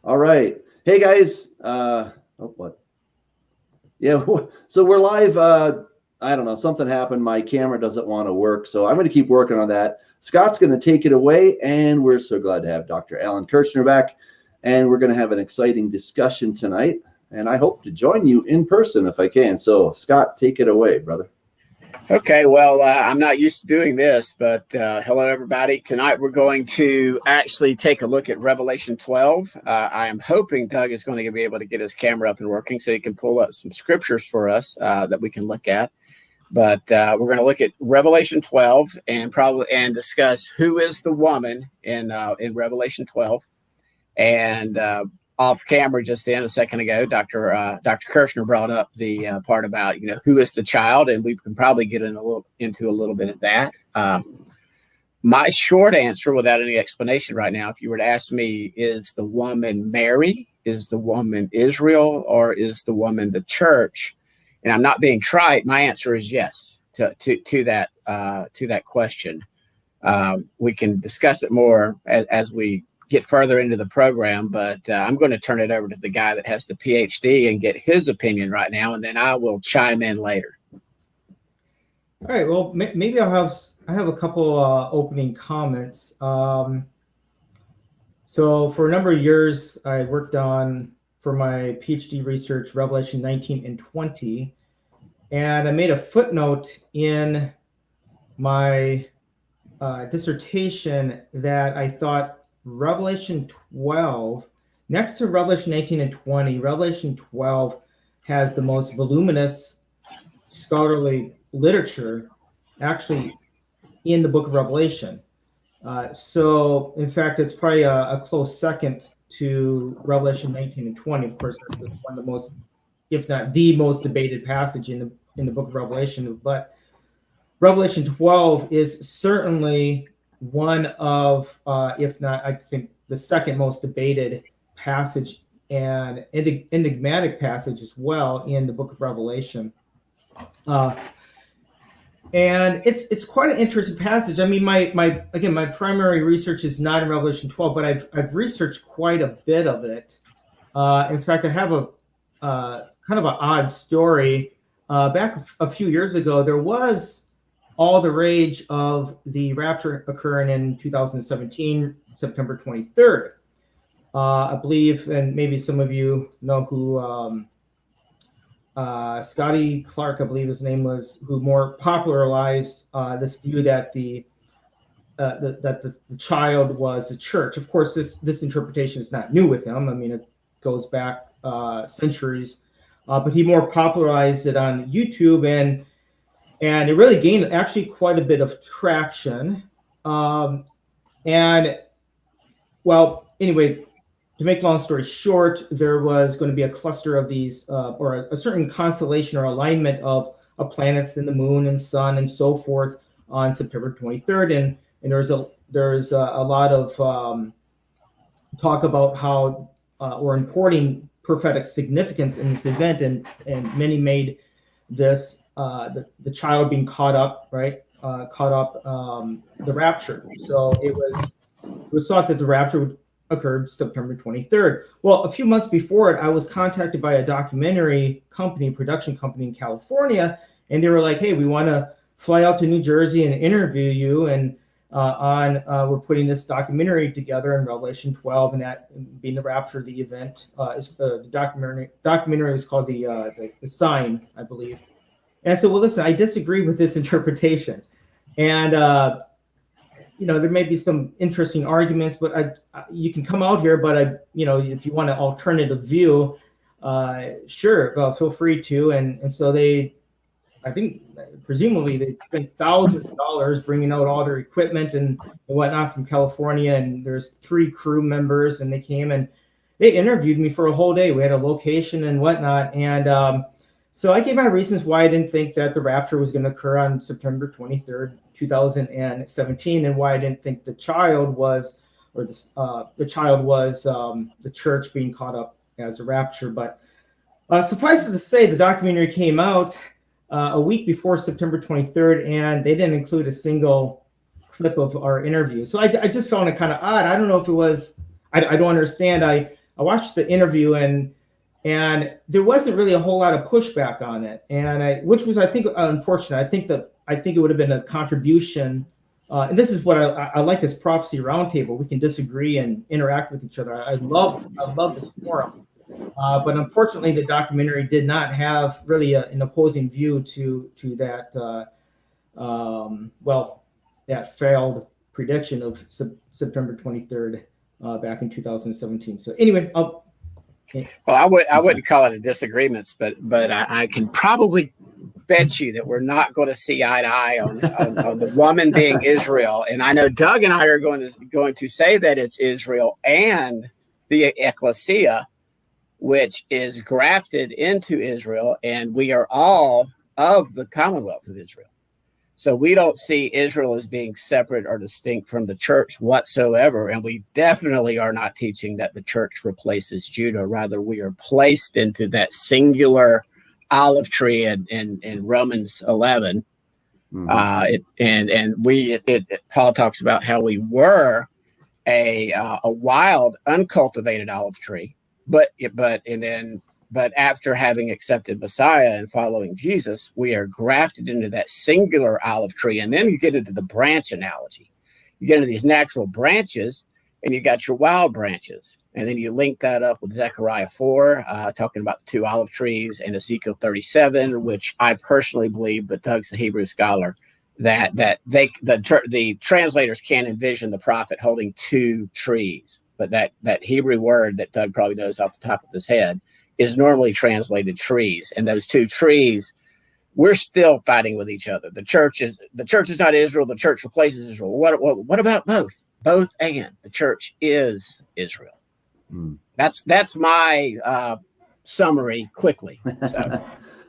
All right. Hey guys. What? Yeah. So we're live. I don't know. Something happened. My camera doesn't want to work, so I'm going to keep working on that. Scott's going to take it away, and we're so glad to have Dr. Alan Kurschner back, and we're going to have an exciting discussion tonight. And I hope to join you in person if I can. So Scott, take it away, brother. Okay, well, I'm not used to doing this, but hello, everybody. Tonight, we're going to actually take a look at Revelation 12. I am hoping Doug is going to be able to get his camera up and working so he can pull up some scriptures for us that we can look at. But we're going to look at Revelation 12 and discuss who is the woman in Revelation 12. And off camera just a second ago, Dr. Kurschner brought up the part about, who is the child, and we can probably get into a little bit of that. My short answer, without any explanation right now, if you were to ask me, is the woman Mary, is the woman Israel, or is the woman the church? And I'm not being trite. My answer is yes to that question. We can discuss it more as we get further into the program, but I'm going to turn it over to the guy that has the PhD and get his opinion right now, and then I will chime in later. All right. Well, maybe I have a couple opening comments. So for a number of years, I worked on, for my PhD research, Revelation 19 and 20, and I made a footnote in my dissertation that I thought Revelation 12, next to Revelation 19 and 20, Revelation 12 has the most voluminous scholarly literature actually in the book of Revelation. So, in fact, it's probably a close second to Revelation 19 and 20. Of course, that's one of the most, if not the most debated passage in the book of Revelation. But Revelation 12 is certainly one of, if not, I think, the second most debated passage and enigmatic passage as well in the book of Revelation. And it's quite an interesting passage. I mean, my primary research is not in Revelation 12, but I've researched quite a bit of it. In fact, I have a kind of an odd story. Back a few years ago, there was all the rage of the rapture occurring in 2017, September 23rd. I believe, and maybe some of you know who Scotty Clark, I believe his name was, who more popularized this view that the child was the church. Of course, this interpretation is not new with him. I mean, it goes back centuries, but he more popularized it on YouTube, and it really gained actually quite a bit of traction. And well, anyway, to make a long story short, there was going to be a cluster of these, or a certain constellation or alignment of planets and the moon and sun and so forth on September 23rd. And there's a lot of talk about how we're importing prophetic significance in this event, and many made this the child being caught up, right? The rapture. So it was thought that the rapture would occur September 23rd. Well, a few months before it, I was contacted by a documentary production company in California, and they were like, "Hey, we want to fly out to New Jersey and interview you, and we're putting this documentary together in Revelation 12, and that being the rapture of the event. The documentary is called the Sign, I believe." And I said, "Well, listen, I disagree with this interpretation, and there may be some interesting arguments, but you can come out here, but if you want an alternative view, sure, feel free to." And so I think presumably they spent thousands of dollars bringing out all their equipment and whatnot from California, and there's 3 crew members, and they came and they interviewed me for a whole day. We had a location and whatnot, and so I gave my reasons why I didn't think that the rapture was going to occur on September 23rd, 2017, and why I didn't think the child was, or the child was the church being caught up as a rapture. But suffice it to say, the documentary came out a week before September 23rd, and they didn't include a single clip of our interview. So I just found it kind of odd. I don't know if it was, I don't understand. I watched the interview, and there wasn't really a whole lot of pushback on it, which was, I think, unfortunate. I think it would have been a contribution. And this is what I like, this prophecy roundtable. We can disagree and interact with each other. I love this forum. But unfortunately, the documentary did not have really an opposing view to that. That failed prediction of September 23rd back in 2017. So anyway, well, I wouldn't call it a disagreement, but I can probably bet you that we're not going to see eye to eye on the woman being Israel. And I know Doug and I are going to say that it's Israel and the ecclesia, which is grafted into Israel, and we are all of the Commonwealth of Israel. So we don't see Israel as being separate or distinct from the church whatsoever. And we definitely are not teaching that the church replaces Judah. Rather, we are placed into that singular olive tree in Romans 11. Mm-hmm. Paul talks about how we were a wild, uncultivated olive tree, but after having accepted Messiah and following Jesus, we are grafted into that singular olive tree. And then you get into the branch analogy. You get into these natural branches, and you got your wild branches. And then you link that up with Zechariah 4, talking about the two olive trees, and Ezekiel 37, which I personally believe, but Doug's the Hebrew scholar, that the translators can't envision the prophet holding two trees. But that Hebrew word that Doug probably knows off the top of his head is normally translated trees. And those two trees, we're still fighting with each other. The church is not Israel. The church replaces Israel. What about both? Both and the church is Israel. Mm. That's my summary quickly. So.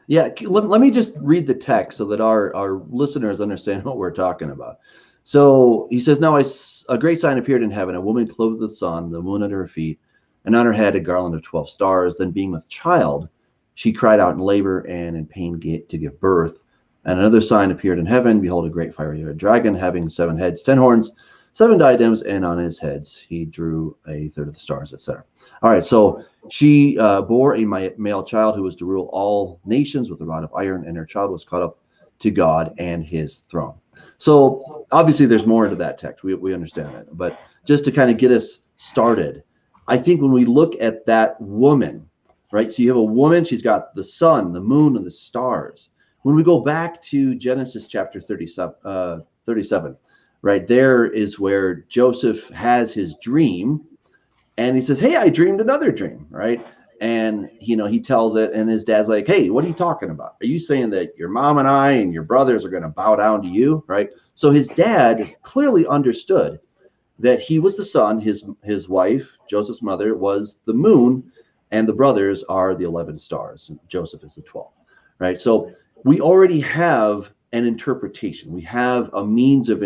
Yeah, let me just read the text so that our listeners understand what we're talking about. So he says, now a great sign appeared in heaven, a woman clothed with the sun, the moon under her feet, and on her head a garland of 12 stars. Then being with child, she cried out in labor and in pain to give birth. And another sign appeared in heaven. Behold, a great fiery dragon having 7 heads, 10 horns, 7 diadems, and on his heads he drew a third of the stars, etc. All right, so she bore a male child who was to rule all nations with a rod of iron, and her child was caught up to God and his throne. So obviously there's more into that text. We understand that. But just to kind of get us started, I think when we look at that woman, right? So you have a woman, she's got the sun, the moon, and the stars. When we go back to Genesis chapter 37, right, there is where Joseph has his dream, and he says, hey, I dreamed another dream, right? And, he tells it, and his dad's like, hey, what are you talking about? Are you saying that your mom and I and your brothers are going to bow down to you, right? So his dad clearly understood that he was the sun, his wife, Joseph's mother, was the moon, and the brothers are the 11 stars. And Joseph is the 12, right? So we already have an interpretation. We have a means of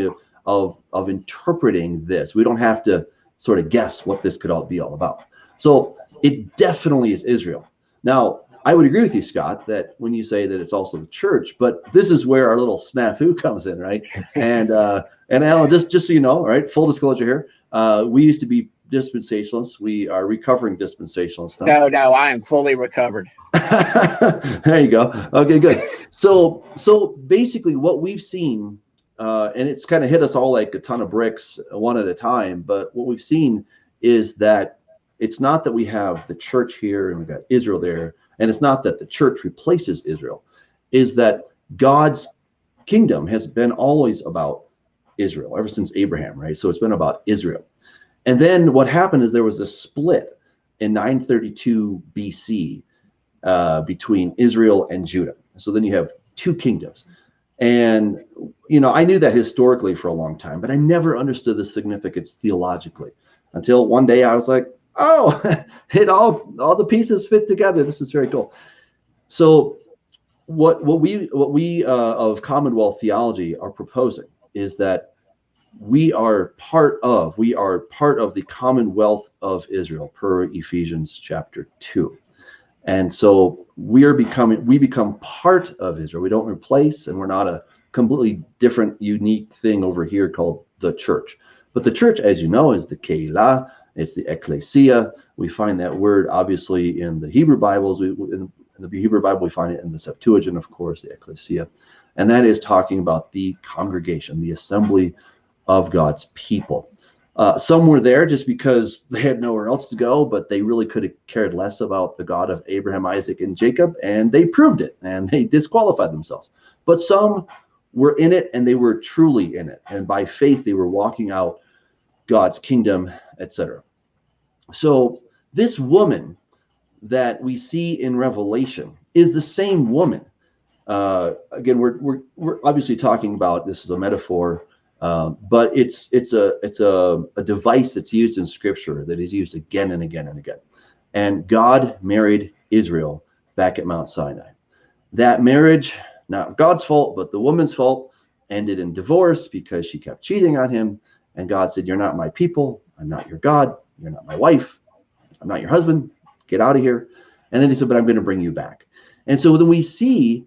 interpreting this. We don't have to sort of guess what this could all be all about. So it definitely is Israel. Now, I would agree with you, Scott, that when you say that it's also the church, but this is where our little snafu comes in, right? And Alan, just so you know, right, full disclosure here, we used to be dispensationalists. We are recovering dispensationalists now. No, I am fully recovered. There you go. Okay, good. So basically what we've seen, and it's kind of hit us all like a ton of bricks one at a time, but what we've seen is that it's not that we have the church here and we've got Israel there, and it's not that the church replaces Israel, is that God's kingdom has been always about Israel ever since Abraham, right? So it's been about Israel. And then what happened is there was a split in 932 BC between Israel and Judah. So then you have two kingdoms. And, I knew that historically for a long time, but I never understood the significance theologically until one day I was like, oh, all the pieces fit together. This is very cool. So what we of Commonwealth theology are proposing is that we are part of the Commonwealth of Israel per Ephesians chapter 2. And so we become part of Israel. We don't replace, and we're not a completely different, unique thing over here called the church. But the church, as you know, is the Keilah, It's the ecclesia. We find that word obviously in the Hebrew Bibles. In the Hebrew Bible, we find it in the Septuagint, of course, the ecclesia. And that is talking about the congregation, the assembly of God's people. Some were there just because they had nowhere else to go, but they really could have cared less about the God of Abraham, Isaac, and Jacob, and they proved it, and they disqualified themselves. But some were in it, and they were truly in it, and by faith they were walking out God's kingdom, etc. So this woman that we see in Revelation is the same woman. Again, we're obviously talking about, this is a metaphor, but it's a device that's used in Scripture that is used again and again and again. And God married Israel back at Mount Sinai. That marriage, not God's fault, but the woman's fault, ended in divorce because she kept cheating on him. And God said, "You're not my people. I'm not your God. You're not my wife. I'm not your husband. Get out of here." And then he said, "But I'm going to bring you back." And so then we see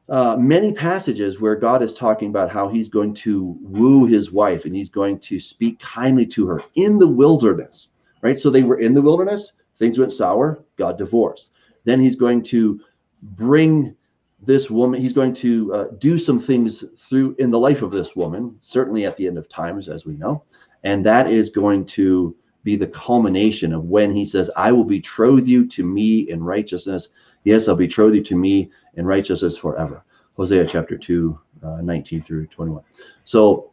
many passages where God is talking about how he's going to woo his wife and he's going to speak kindly to her in the wilderness, right? So they were in the wilderness, things went sour, God divorced. Then he's going to bring this woman, he's going to do some things through in the life of this woman, certainly at the end of times, as we know. And that is going to be the culmination of when he says, "I will betroth you to me in righteousness. Yes, I'll betroth you to me in righteousness forever." Hosea chapter 2, 19 through 21. So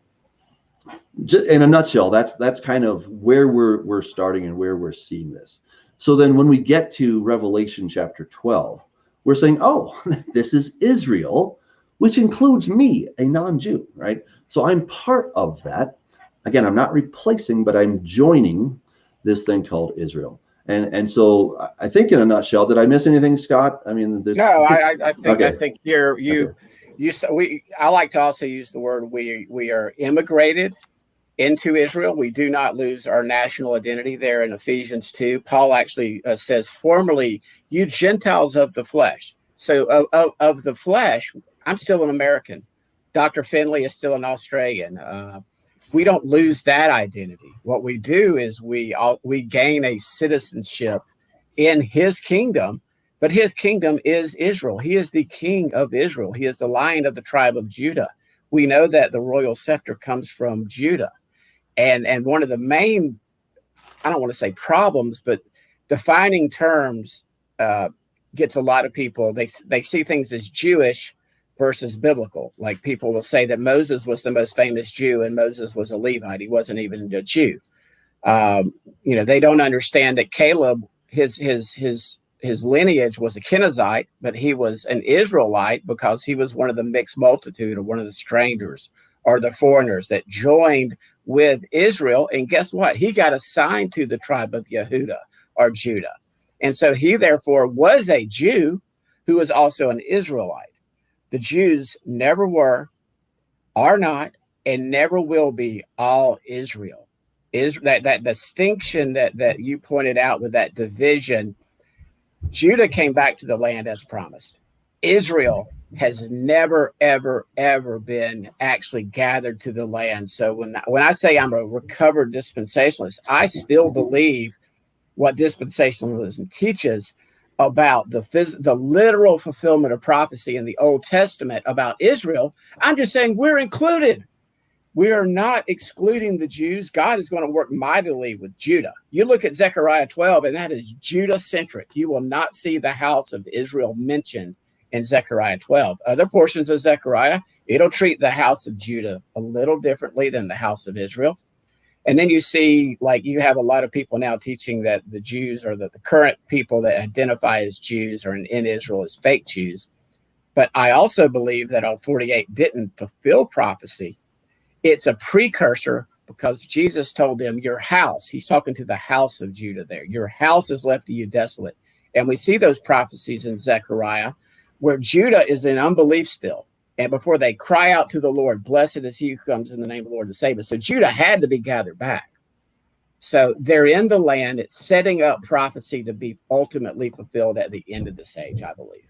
just in a nutshell, that's kind of where we're starting and where we're seeing this. So then when we get to Revelation chapter 12, we're saying, oh, this is Israel, which includes me, a non-Jew, right? So I'm part of that. Again, I'm not replacing, but I'm joining this thing called Israel. And so I think in a nutshell, did I miss anything, Scott? I mean, there's no, I think okay. I think I like to also use the word we are immigrated into Israel. We do not lose our national identity there in Ephesians 2. Paul actually says, "Formerly you Gentiles of the flesh." So of the flesh, I'm still an American. Dr. Finley is still an Australian. We don't lose that identity. What we do is we gain a citizenship in his kingdom, but his kingdom is Israel. He is the king of Israel. He is the Lion of the tribe of Judah. We know that the royal scepter comes from Judah. And one of the main, I don't want to say problems, but defining terms gets a lot of people, they see things as Jewish versus biblical. Like people will say that Moses was the most famous Jew and Moses was a Levite. He wasn't even a Jew. They don't understand that Caleb, his lineage was a Kenizzite, but he was an Israelite because he was one of the mixed multitude or one of the strangers or the foreigners that joined with Israel. And guess what? He got assigned to the tribe of Yehuda or Judah. And so he therefore was a Jew who was also an Israelite. The Jews never were, are not, and never will be all Israel. That distinction that you pointed out with that division, Judah came back to the land as promised. Israel has never, ever, ever been actually gathered to the land. So when I say I'm a recovered dispensationalist, I still believe what dispensationalism teaches about the literal fulfillment of prophecy in the Old Testament about Israel. I'm just saying we're included. We are not excluding the Jews. God is going to work mightily with Judah. You look at Zechariah 12, and that is Judah-centric. You will not see the house of Israel mentioned in Zechariah 12. Other portions of Zechariah, it'll treat the house of Judah a little differently than the house of Israel. And then you see, like, you have a lot of people now teaching that the Jews or the current people that identify as Jews or in Israel as fake Jews. But I also believe that all 48 didn't fulfill prophecy. It's a precursor because Jesus told them, your house, he's talking to the house of Judah there, your house is left to you desolate. And we see those prophecies in Zechariah where Judah is in unbelief still. And before they cry out to the Lord, blessed is he who comes in the name of the Lord to save us. So Judah had to be gathered back. So they're in the land. It's setting up prophecy to be ultimately fulfilled at the end of this age, I believe,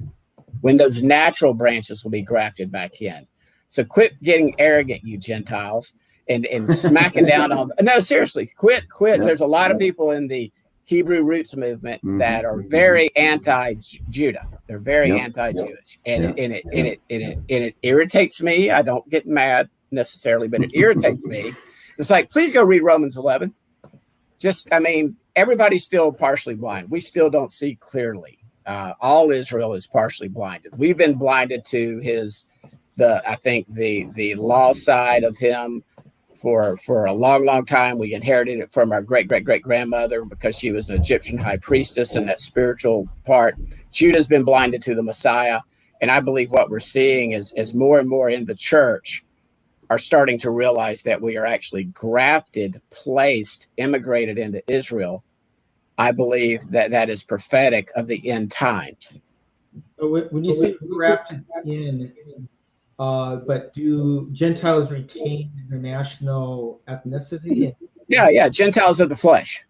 when those natural branches will be grafted back in. So quit getting arrogant, you Gentiles, and smacking down on. No, seriously, quit. Yeah. There's a lot of people in the Hebrew roots movement that are very anti-Judah. They're very anti-Jewish, and it irritates me. I don't get mad necessarily, but it irritates me. It's like, please go read Romans 11. Everybody's still partially blind. We still don't see clearly. All Israel is partially blinded. We've been blinded to the law side of him for a long time. We inherited it from our great grandmother because she was an Egyptian high priestess, and that spiritual part. Judah's been blinded to the Messiah, and I believe what we're seeing is more and more in the church are starting to realize that we are actually grafted, placed, immigrated into Israel. I believe that is prophetic of the end times. When you say grafted in, but do Gentiles retain their national ethnicity? Yeah, Gentiles of the flesh.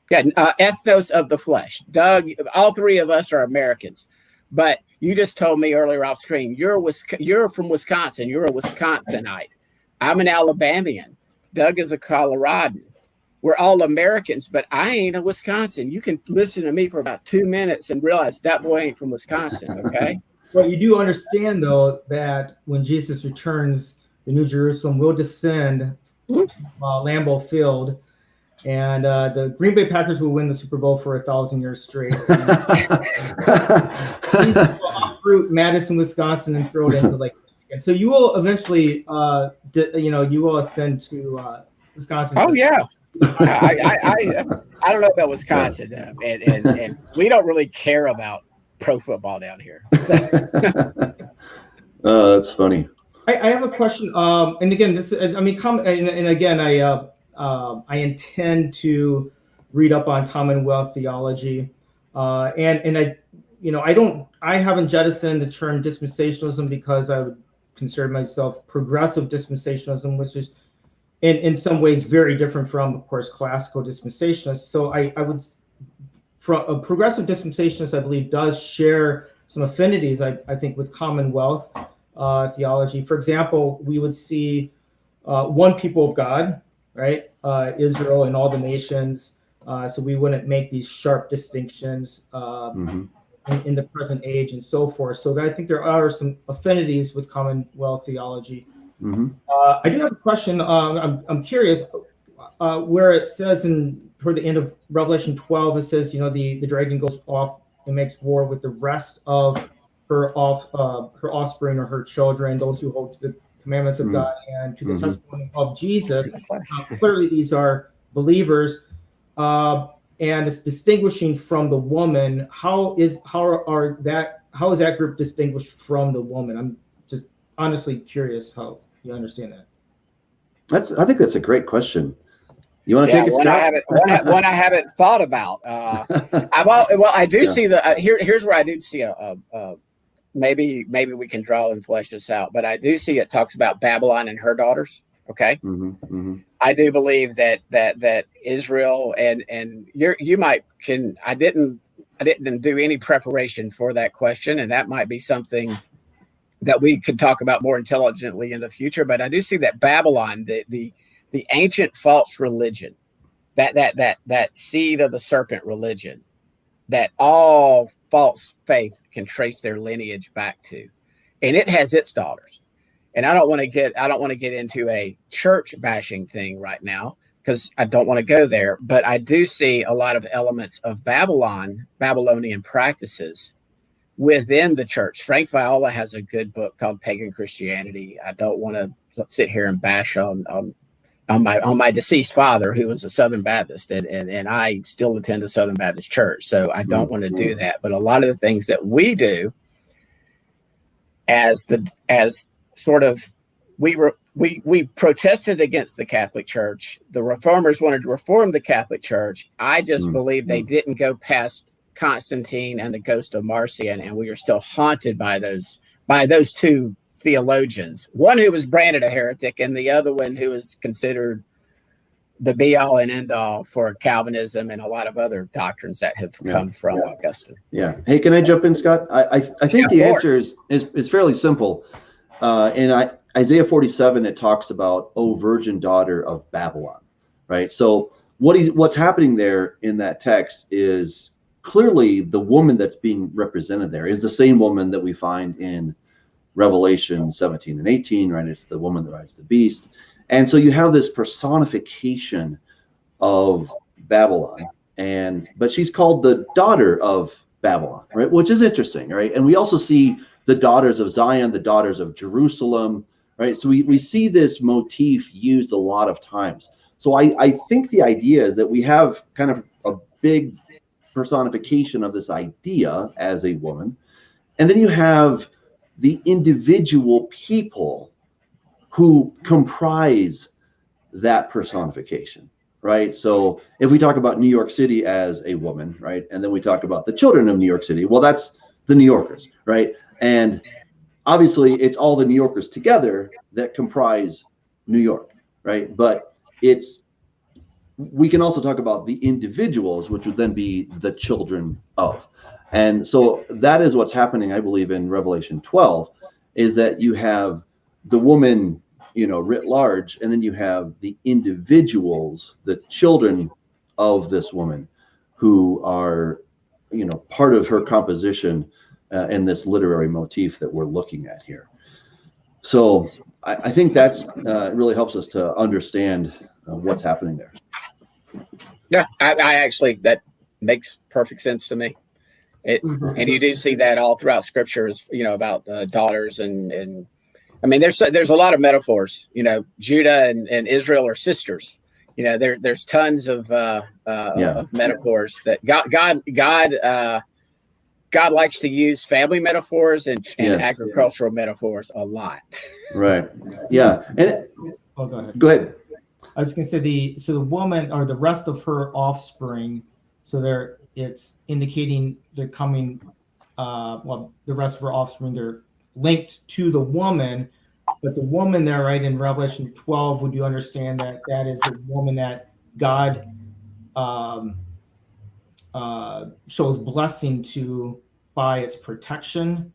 Yeah, ethnos of the flesh. Doug, all three of us are Americans, but you just told me earlier off screen, you're from Wisconsin. You're a Wisconsinite. I'm an Alabamian. Doug is a Coloradan. We're all Americans, but I ain't a Wisconsin. You can listen to me for about 2 minutes and realize that boy ain't from Wisconsin, okay? Well, you do understand, though, that when Jesus returns, the New Jerusalem will descend to Lambeau Field, and the Green Bay Packers will win the Super Bowl for 1,000 years straight. Jesus will uproot Madison, Wisconsin, and throw it into Lake Michigan. So you will eventually, you will ascend to Wisconsin. Oh yeah, I don't know about Wisconsin, and we don't really care about pro football down here. So. Oh, that's funny. I have a question. And again, I intend to read up on Commonwealth theology, I haven't jettisoned the term dispensationalism because I would consider myself progressive dispensationalism, which is in some ways very different from, of course, classical dispensationalists. So a progressive dispensationalist, I believe, does share some affinities, I think, with Commonwealth theology. For example, we would see one people of God, right? Israel and all the nations. So we wouldn't make these sharp distinctions in the present age and so forth. So I think there are some affinities with Commonwealth theology. I do have a question. I'm curious where it says toward the end of Revelation 12, it says, the dragon goes off and makes war with the rest of her offspring or her children, those who hold to the commandments of God and to the testimony of Jesus. Clearly, these are believers, and it's distinguishing from the woman. How is that group distinguished from the woman? I'm just honestly curious how you understand that. I think that's a great question. You want to take it, Scott? One I haven't thought about. I do see here's where I do see maybe we can draw and flesh this out, but I do see it talks about Babylon and her daughters. Okay. I do believe that Israel and I didn't do any preparation for that question, and that might be something that we could talk about more intelligently in the future. But I do see that Babylon, the ancient false religion, that seed of the serpent religion, that all false faith can trace their lineage back to, and it has its daughters. And I don't want to get into a church bashing thing right now because I don't want to go there. But I do see a lot of elements of Babylonian practices within the church. Frank Viola has a good book called Pagan Christianity. I don't want to sit here and bash on my deceased father, who was a Southern Baptist, and I still attend a Southern Baptist church. So I don't want to do that. But a lot of the things that we do we protested against the Catholic Church. The reformers wanted to reform the Catholic Church. I just believe they didn't go past Constantine and the ghost of Marcion, and we are still haunted by those two theologians, one who was branded a heretic and the other one who is considered the be all and end all for Calvinism and a lot of other doctrines that have come from Augustine. Yeah. Hey, can I jump in, Scott? I think the answer is fairly simple. And Isaiah 47, it talks about, "O virgin daughter of Babylon," right? So what's happening there in that text is clearly the woman that's being represented there is the same woman that we find in Revelation 17 and 18, right? It's the woman that rides the beast. And so you have this personification of Babylon, but she's called the daughter of Babylon, right? Which is interesting, right? And we also see the daughters of Zion, the daughters of Jerusalem, right? So we see this motif used a lot of times. So I think the idea is that we have kind of a big personification of this idea as a woman. And then you have the individual people who comprise that personification, right? So if we talk about New York City as a woman, right? And then we talk about the children of New York City, well, that's the New Yorkers, right? And obviously it's all the New Yorkers together that comprise New York, right? But we can also talk about the individuals, which would then be the children of. And so that is what's happening, I believe, in Revelation 12, is that you have the woman, writ large, and then you have the individuals, the children of this woman, who are, part of her composition in this literary motif that we're looking at here. So I think that's really helps us to understand what's happening there. Yeah, I actually, that makes perfect sense to me. And you do see that all throughout Scripture, about daughters and I mean, there's a lot of metaphors. Judah and Israel are sisters. There's tons of metaphors that God likes to use family metaphors and agricultural metaphors a lot. Right. Yeah. And go ahead. Go ahead. I was going to say the woman or the rest of her offspring. So it's indicating they're coming. The rest of her offspring, they're linked to the woman, but the woman there, right, in Revelation 12, would you understand that is the woman that God shows blessing to by its protection?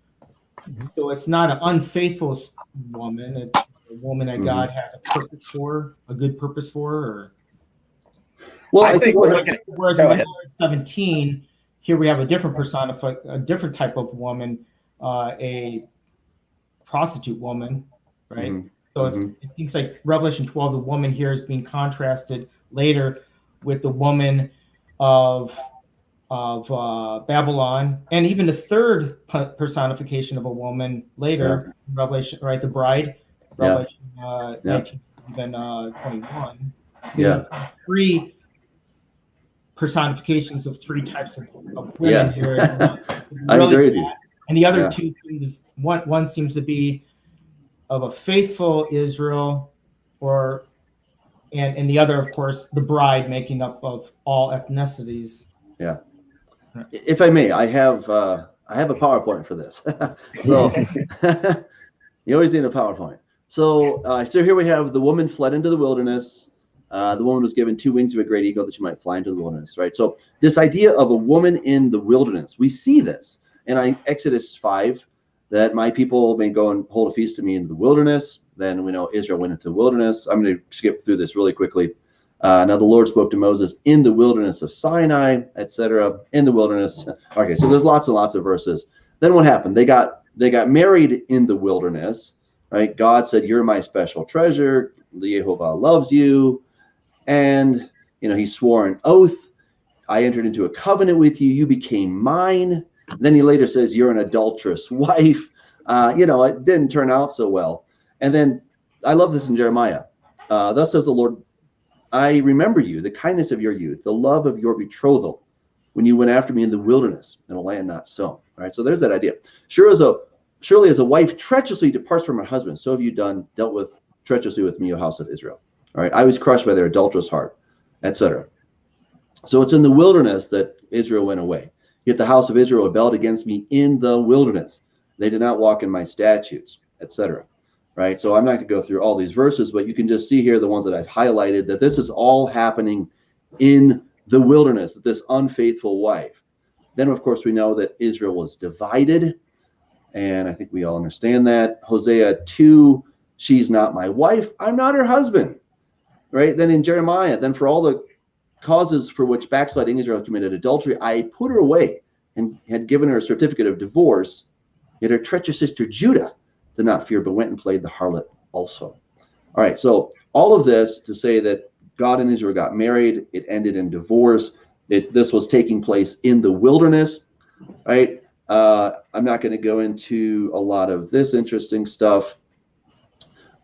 So it's not an unfaithful woman, it's a woman that God has a purpose for, a good purpose for. Or well, I think whereas in 17, here we have a different a different type of woman, a prostitute woman, right? So it seems like Revelation 12, the woman here is being contrasted later with the woman of Babylon, and even the third personification of a woman later, Revelation, right? The bride, Revelation 19, even 21. So three personifications of three types of women here. I agree with you. And the other two things, one seems to be of a faithful Israel, and the other, of course, the bride, making up of all ethnicities. Yeah. If I may, I have a PowerPoint for this. So you always need a PowerPoint. So here we have the woman fled into the wilderness. The woman was given 2 wings of a great eagle that she might fly into the wilderness, right? So this idea of a woman in the wilderness, we see this in Exodus 5, that my people may go and hold a feast to me in the wilderness. Then we know Israel went into the wilderness. I'm going to skip through this really quickly. Now the Lord spoke to Moses in the wilderness of Sinai, etc. In the wilderness. Okay, so there's lots and lots of verses. Then what happened? They got married in the wilderness, right? God said, "You're my special treasure. Jehovah loves you," and he swore an oath. "I entered into a covenant with you. You became mine." Then he later says, "You're an adulterous wife." It didn't turn out so well. And then I love this in Jeremiah. Thus says the Lord, "I remember you, the kindness of your youth, the love of your betrothal, when you went after me in the wilderness, in a land not sown." All right, so there's that idea. Surely as a wife treacherously departs from her husband, so have you dealt with treacherously with me, O house of Israel. All right, I was crushed by their adulterous heart, etc. So it's in the wilderness that Israel went away. Yet the house of Israel rebelled against me in the wilderness. They did not walk in my statutes, etc. Right? So I'm not going to go through all these verses, but you can just see here the ones that I've highlighted, that this is all happening in the wilderness, this unfaithful wife. Then, of course, we know that Israel was divided, and I think we all understand that. Hosea 2, she's not my wife. I'm not her husband. Right? Then in Jeremiah, then for all the causes for which backsliding Israel committed adultery, I put her away and had given her a certificate of divorce. Yet her treacherous sister Judah did not fear, but went and played the harlot also. All right, so all of this to say that God and Israel got married. It ended in divorce. This was taking place in the wilderness, right? I'm not going to go into a lot of this interesting stuff,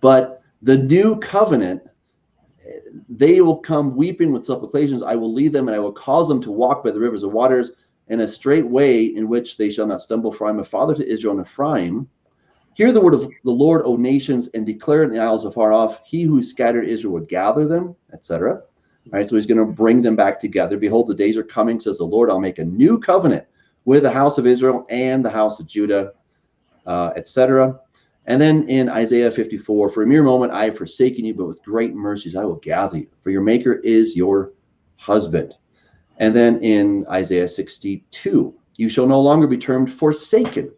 but the new covenant, they will come weeping with supplications. I will lead them, and I will cause them to walk by the rivers of waters in a straight way in which they shall not stumble. For I am a father to Israel and Ephraim. Hear the word of the Lord, O nations, and declare in the isles afar off. He who scattered Israel would gather them, etc. All right, so he's going to bring them back together. Behold, the days are coming, says the Lord. I'll make a new covenant with the house of Israel and the house of Judah, etc. And then in Isaiah 54, for a mere moment I have forsaken you, but with great mercies I will gather you, for your maker is your husband. And then in Isaiah 62, you shall no longer be termed forsaken,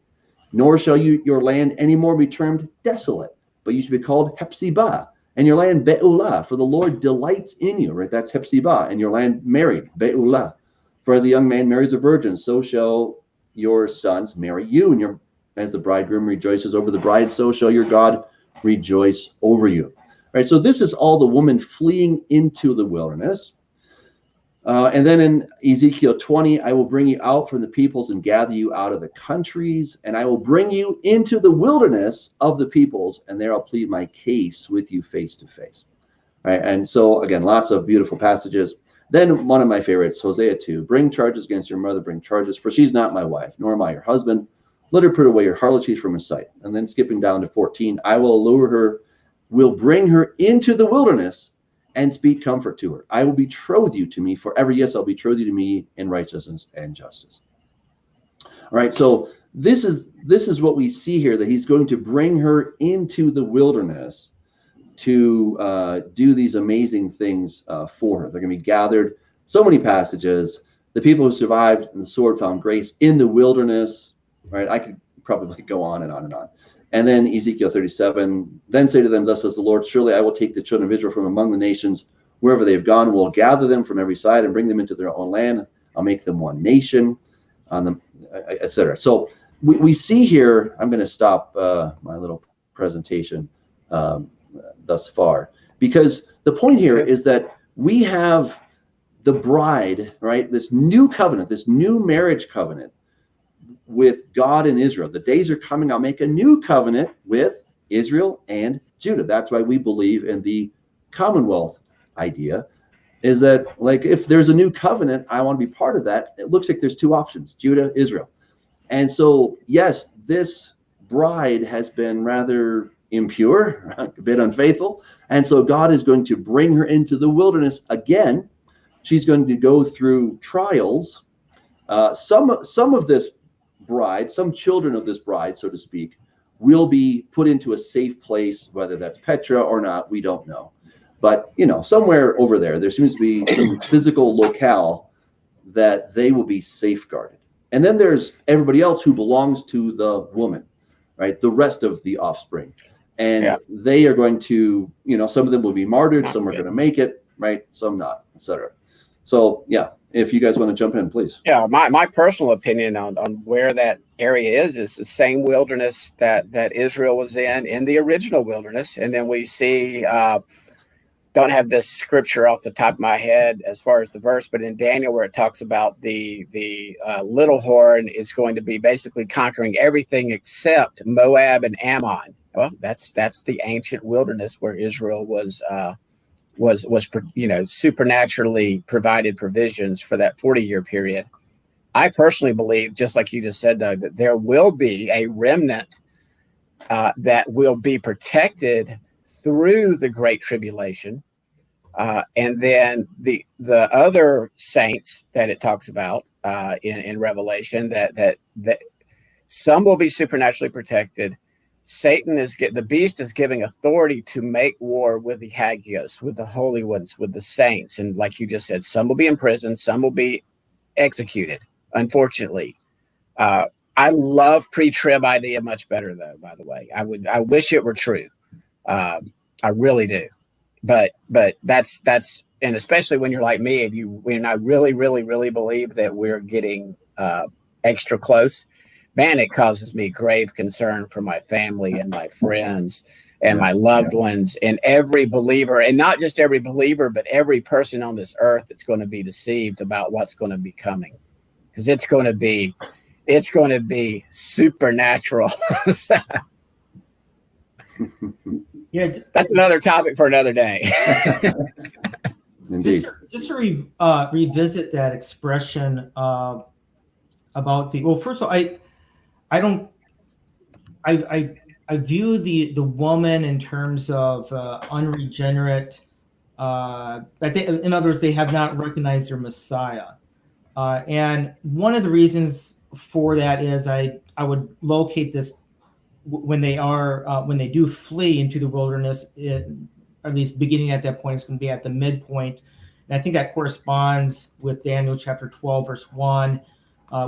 nor shall your land any more be termed desolate, but you shall be called Hephzibah, and your land Beulah, for the Lord delights in you, right? That's Hephzibah, and your land married, Beulah. For as a young man marries a virgin, so shall your sons marry you, and as the bridegroom rejoices over the bride, so shall your God rejoice over you. All right, so this is all the woman fleeing into the wilderness. And then in Ezekiel 20, I will bring you out from the peoples and gather you out of the countries, and I will bring you into the wilderness of the peoples, and there I'll plead my case with you face to face. All right, and so again, lots of beautiful passages. Then one of my favorites, Hosea 2, bring charges against your mother, bring charges, for she's not my wife, nor am I your husband. Let her put away your harlotries from her sight. And then skipping down to 14, I will allure her, will bring her into the wilderness and speak comfort to her. I will betroth you to me forever. Yes, I'll betroth you to me in righteousness and justice. All right, so this is what we see here, that he's going to bring her into the wilderness to do these amazing things for her. They're going to be gathered. So many passages. The people who survived and the sword found grace in the wilderness. Right? I could probably go on and on and on. And then Ezekiel 37, then say to them, thus says the Lord, surely I will take the children of Israel from among the nations, wherever they have gone, will gather them from every side and bring them into their own land. I'll make them one nation, on them, etc. So we see here, I'm going to stop my little presentation thus far, because the point here is that we have the bride, right? This new covenant, this new marriage covenant with God and Israel. The days are coming, I'll make a new covenant with Israel and Judah. That's why we believe in the Commonwealth idea, is that like if there's a new covenant, I want to be part of that. It looks like there's two options, Judah, Israel. And so, yes, this bride has been rather impure, a bit unfaithful. And so God is going to bring her into the wilderness again. She's going to go through trials. Some of this bride, some children of this bride, so to speak, will be put into a safe place, whether that's Petra or not, we don't know. But, you know, somewhere over there seems to be some physical locale that they will be safeguarded. And then there's everybody else who belongs to the woman, right? The rest of the offspring. And they are going to, you know, some of them will be martyred, some are going to make it, right? Some not, etc. So, yeah. If you guys want to jump in, please. Yeah, my personal opinion on where that area is the same wilderness that Israel was in the original wilderness. And then we see, don't have this scripture off the top of my head as far as the verse, but in Daniel where it talks about the little horn is going to be basically conquering everything except Moab and Ammon. Well, that's the ancient wilderness where Israel was you know, supernaturally provided provisions for that 40-year period. I personally believe, just like you just said, Doug, that there will be a remnant that will be protected through the Great Tribulation, and then the other saints that it talks about in Revelation, that some will be supernaturally protected. The beast is giving authority to make war with the hagios, with the holy ones, with the saints. And like you just said, some will be in prison, some will be executed, unfortunately. I love pre-trib idea much better, though, by the way. I wish it were true. I really do. But that's and especially when you're like me and when I really believe that we're getting extra close, man, it causes me grave concern for my family and my friends and my loved ones and every believer, and not just every believer, but every person on this earth that's going to be deceived about what's going to be coming, because it's going to be supernatural. Yeah, that's another topic for another day. Indeed. Just to revisit that expression about first of all, I view the woman in terms of unregenerate. I think, in other words, they have not recognized their Messiah, and one of the reasons for that is I would locate this when they do flee into the wilderness. At least beginning at that point, it's going to be at the midpoint, and I think that corresponds with Daniel chapter 12, verse 1.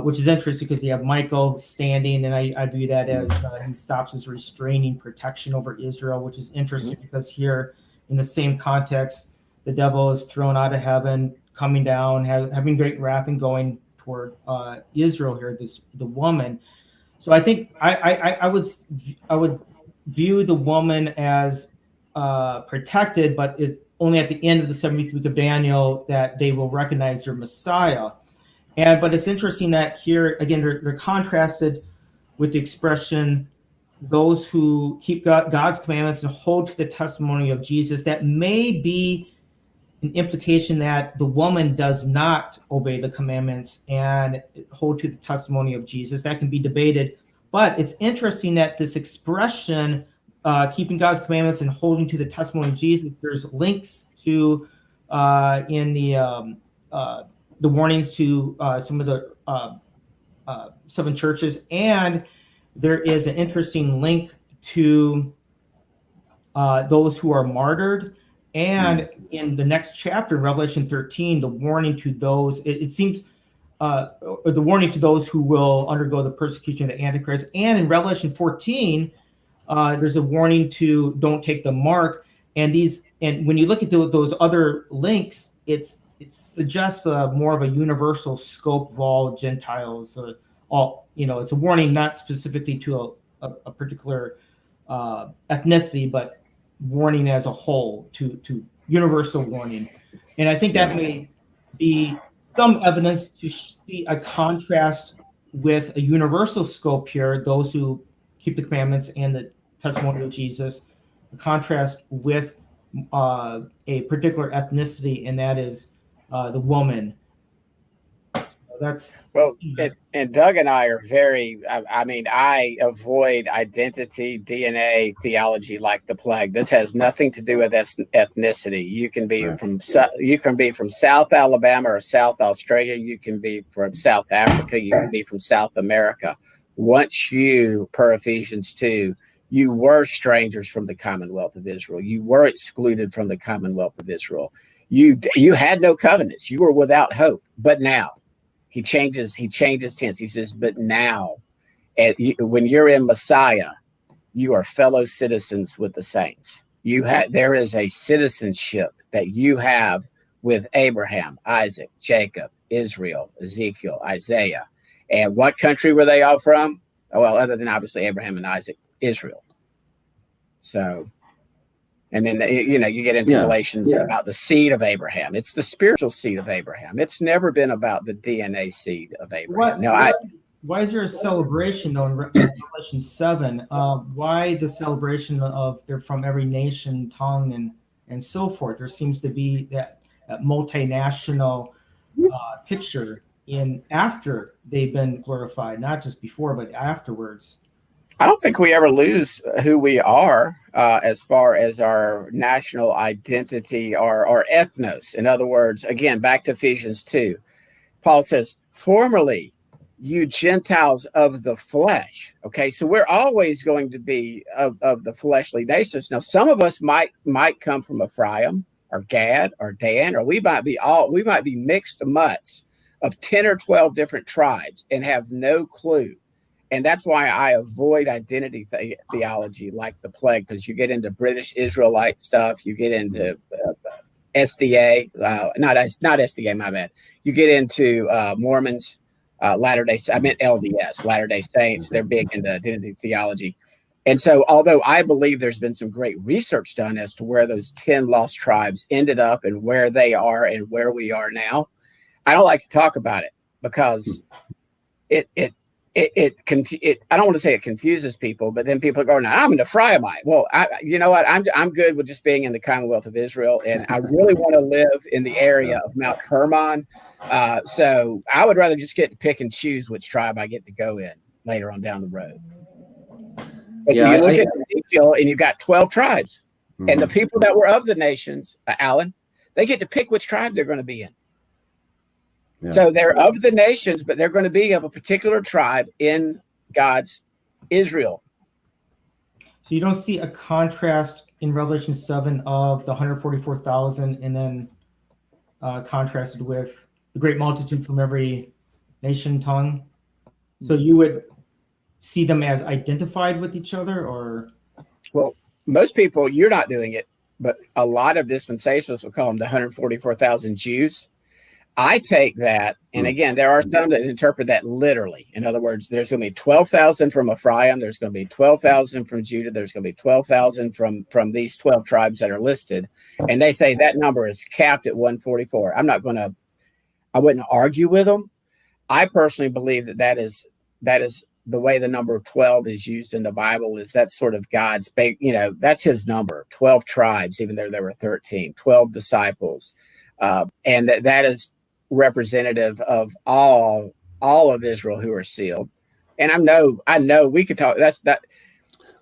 Which is interesting because you have Michael standing, and I view that as he stops his restraining protection over Israel, which is interesting because here in the same context, the devil is thrown out of heaven, coming down, having great wrath and going toward Israel here, the woman. So I think I would view the woman as protected, but only at the end of the 70th week of Daniel that they will recognize their Messiah. But it's interesting that here again they're contrasted with the expression those who keep God's commandments and hold to the testimony of Jesus. That may be an implication that the woman does not obey the commandments and hold to the testimony of Jesus. That can be debated, but it's interesting that this expression, keeping God's commandments and holding to the testimony of Jesus, there's links to in the warnings to some of the 7 churches, and there is an interesting link to those who are martyred. And in the next chapter, Revelation 13, the warning to those, it seems, the warning to those who will undergo the persecution of the Antichrist. And in Revelation 14, there's a warning to don't take the mark. And when you look at those other links, it suggests more of a universal scope of all Gentiles. It's a warning not specifically to a particular ethnicity, but warning as a whole, to universal warning. And I think that may be some evidence to see a contrast with a universal scope here, those who keep the commandments and the testimony of Jesus, a contrast with a particular ethnicity, and that is the woman. That's and Doug and I are very, I avoid identity, DNA, theology like the plague. This has nothing to do with ethnicity. You can be from South Alabama or South Australia. You can be from South Africa. You can be from South America. Once you, per Ephesians 2, you were strangers from the Commonwealth of Israel. You were excluded from the Commonwealth of Israel. You had no covenants. You were without hope. But now, he changes tense. He says, but now, when you're in Messiah, you are fellow citizens with the saints. There is a citizenship that you have with Abraham, Isaac, Jacob, Israel, Ezekiel, Isaiah. And what country were they all from? Well, other than obviously Abraham and Isaac, Israel. So, and then, you get into Galatians about the seed of Abraham. It's the spiritual seed of Abraham. It's never been about the DNA seed of Abraham. Why is there a celebration though in Revelation 7? Why the celebration of they're from every nation, tongue, and so forth? There seems to be that multinational picture after they've been glorified, not just before, but afterwards. I don't think we ever lose who we are as far as our national identity or ethnos. In other words, again, back to Ephesians 2, Paul says, formerly you Gentiles of the flesh. Okay, so we're always going to be of the fleshly nations. Now, some of us might come from Ephraim or Gad or Dan, or we might be mixed mutts of 10 or 12 different tribes and have no clue And that's why I avoid identity theology like the plague, because you get into British Israelite stuff, you get into SDA, not SDA, my bad. You get into Mormons, Latter-day, I meant LDS, Latter-day Saints. They're big into identity theology. And so, although I believe there's been some great research done as to where those 10 lost tribes ended up and where they are and where we are now, I don't like to talk about it because I don't want to say it confuses people, but then people go, "Now I'm an Ephraimite." Well, you know what? I'm good with just being in the Commonwealth of Israel, and I really want to live in the area of Mount Hermon. So I would rather just get to pick and choose which tribe I get to go in later on down the road. But you look at Ezekiel, and you've got 12 tribes, and the people that were of the nations, Alan, they get to pick which tribe they're going to be in. Yeah. So they're of the nations, but they're going to be of a particular tribe in God's Israel. So you don't see a contrast in Revelation 7 of the 144,000 and then contrasted with the great multitude from every nation, tongue. So you would see them as identified with each other, or? Well, most people, you're not doing it, but a lot of dispensationalists will call them the 144,000 Jews. I take that, and again, there are some that interpret that literally. In other words, there's going to be 12,000 from Ephraim, there's going to be 12,000 from Judah, there's going to be 12,000 from these 12 tribes that are listed, and they say that number is capped at 144. I wouldn't argue with them. I personally believe that is the way the number 12 is used in the Bible. Is that's sort of God's, that's his number, 12 tribes, even though there were 13, 12 disciples, and that is representative of all of Israel who are sealed. And I know we could talk. Let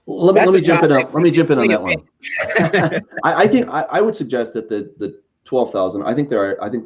me jump in on that one. I think I would suggest that the 12,000. I think they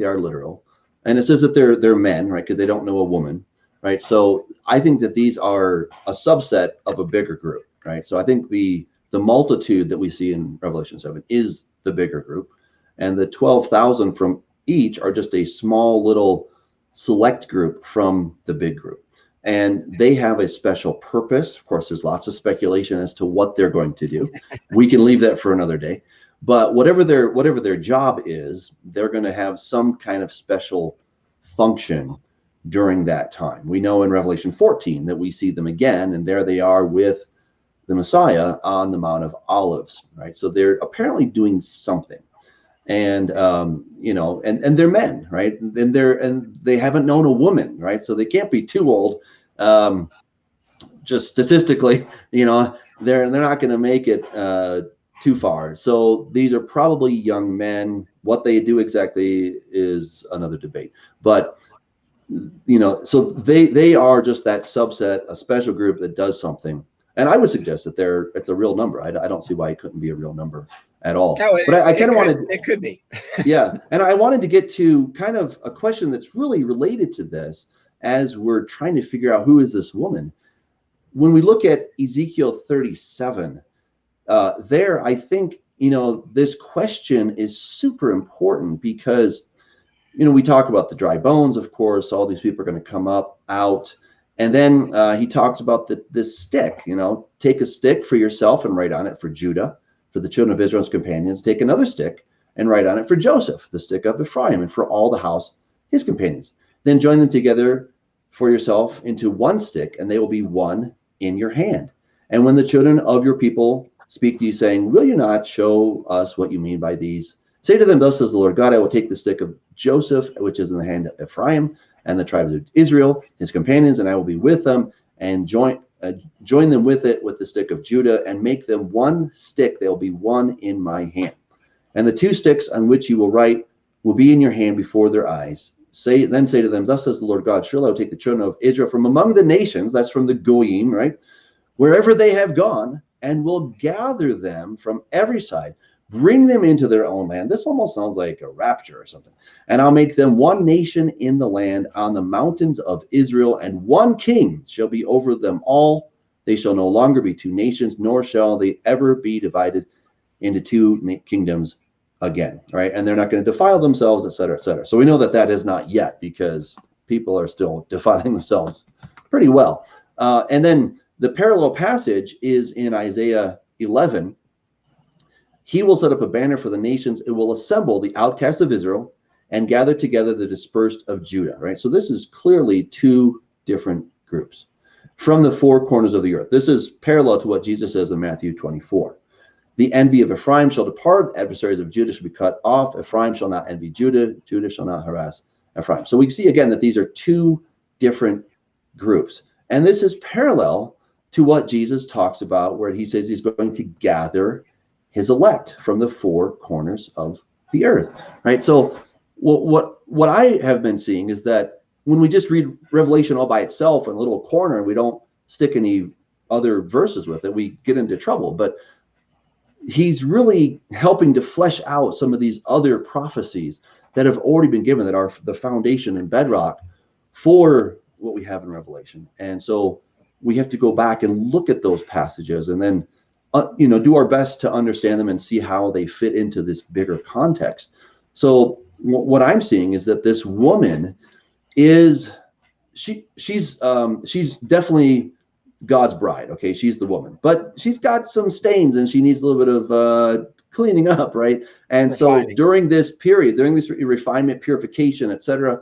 are literal, and it says that they're men, right? Because they don't know a woman, right? So I think that these are a subset of a bigger group, right? So I think the multitude that we see in Revelation 7 is the bigger group, and the 12,000 from each are just a small little select group from the big group, and they have a special purpose. Of course, there's lots of speculation as to what they're going to do. We can leave that for another day, but whatever their job is, they're going to have some kind of special function during that time. We know in Revelation 14 that we see them again, and there they are with the Messiah on the Mount of Olives, right? So they're apparently doing something. And and they're men, right? And they haven't known a woman, right? So they can't be too old. Just statistically, they're not going to make it too far. So these are probably young men. What they do exactly is another debate. But so they are just that subset, a special group that does something. And I would suggest that it's a real number. I don't see why it couldn't be a real number at all. No, but I kind of wanted. It could be. Yeah, and I wanted to get to kind of a question that's really related to this as we're trying to figure out who is this woman. When we look at Ezekiel 37, there I think this question is super important because we talk about the dry bones. Of course, all these people are going to come out. And then he talks about this stick, take a stick for yourself and write on it for Judah, for the children of Israel's companions. Take another stick and write on it for Joseph, the stick of Ephraim, and for all the house, his companions. Then join them together for yourself into one stick, and they will be one in your hand. And when the children of your people speak to you, saying, will you not show us what you mean by these? Say to them, thus says the Lord God, I will take the stick of Joseph, which is in the hand of Ephraim, and the tribes of Israel, his companions, and I will be with them, and join them with it with the stick of Judah, and make them one stick. They'll be one in my hand. And the two sticks on which you will write will be in your hand before their eyes. Then say to them, thus says the Lord God, surely I will take the children of Israel from among the nations, that's from the Goyim, right? Wherever they have gone, and will gather them from every side, bring them into their own land. This almost sounds like a rapture or something. And I'll make them one nation in the land on the mountains of Israel, and one king shall be over them all. They shall no longer be two nations, nor shall they ever be divided into two kingdoms again, right? And they're not going to defile themselves, et cetera, et cetera. So we know that is not yet, because people are still defiling themselves pretty well. And then the parallel passage is in Isaiah 11. He will set up a banner for the nations. It will assemble the outcasts of Israel and gather together the dispersed of Judah, right? So this is clearly two different groups from the four corners of the earth. This is parallel to what Jesus says in Matthew 24. The envy of Ephraim shall depart, adversaries of Judah shall be cut off. Ephraim shall not envy Judah, Judah shall not harass Ephraim. So we see again that these are two different groups. And this is parallel to what Jesus talks about, where he says he's going to gather his elect from the four corners of the earth, right? So what I have been seeing is that when we just read Revelation all by itself in a little corner and we don't stick any other verses with it, we get into trouble. But he's really helping to flesh out some of these other prophecies that have already been given, that are the foundation and bedrock for what we have in Revelation. And so we have to go back and look at those passages and then do our best to understand them and see how they fit into this bigger context. So what I'm seeing is that this woman is she's definitely God's bride. Okay, she's the woman, but she's got some stains and she needs a little bit of cleaning up, right? And refining. So during this period, during this refinement, purification, etc.,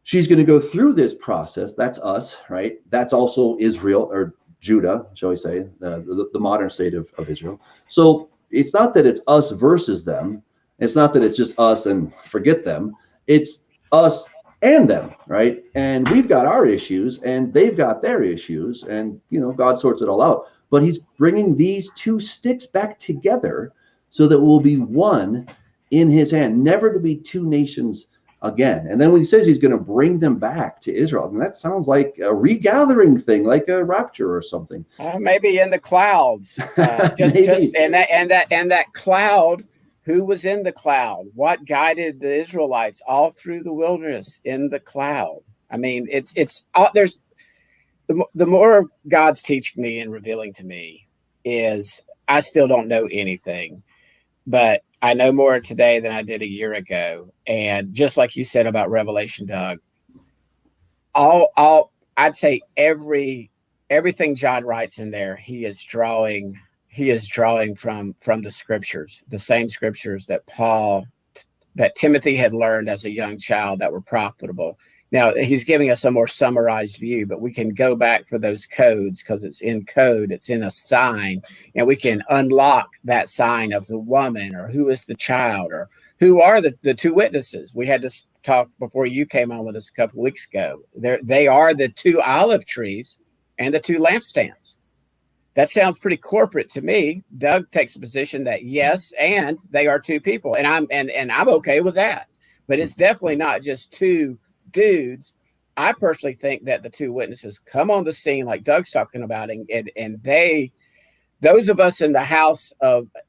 she's going to go through this process. That's us, right? That's also Israel, or Judah, shall we say, the modern state of Israel. So it's not that it's us versus them. It's not that it's just us and forget them. It's us and them, right? And we've got our issues and they've got their issues, and God sorts it all out. But he's bringing these two sticks back together so that we'll be one in his hand, never to be two nations again. And then when he says he's going to bring them back to Israel, and that sounds like a regathering thing, like a rapture or something. Maybe in the clouds. And that cloud. Who was in the cloud? What guided the Israelites all through the wilderness in the cloud? I mean, there's the more God's teaching me and revealing to me is I still don't know anything, but I know more today than I did a year ago. And just like you said about Revelation, Doug, I'd say everything John writes in there, he is drawing from the scriptures, the same scriptures that Timothy had learned as a young child that were profitable. Now he's giving us a more summarized view, but we can go back for those codes because it's in code, it's in a sign, and we can unlock that sign of the woman, or who is the child, or who are the two witnesses. We had this talk before you came on with us a couple of weeks ago. They are the two olive trees and the two lampstands. That sounds pretty corporate to me. Doug takes a position that yes, and they are two people, and I'm okay with that. But it's definitely not just two dudes. I personally think that the two witnesses come on the scene, like Doug's talking about, and those of us in the house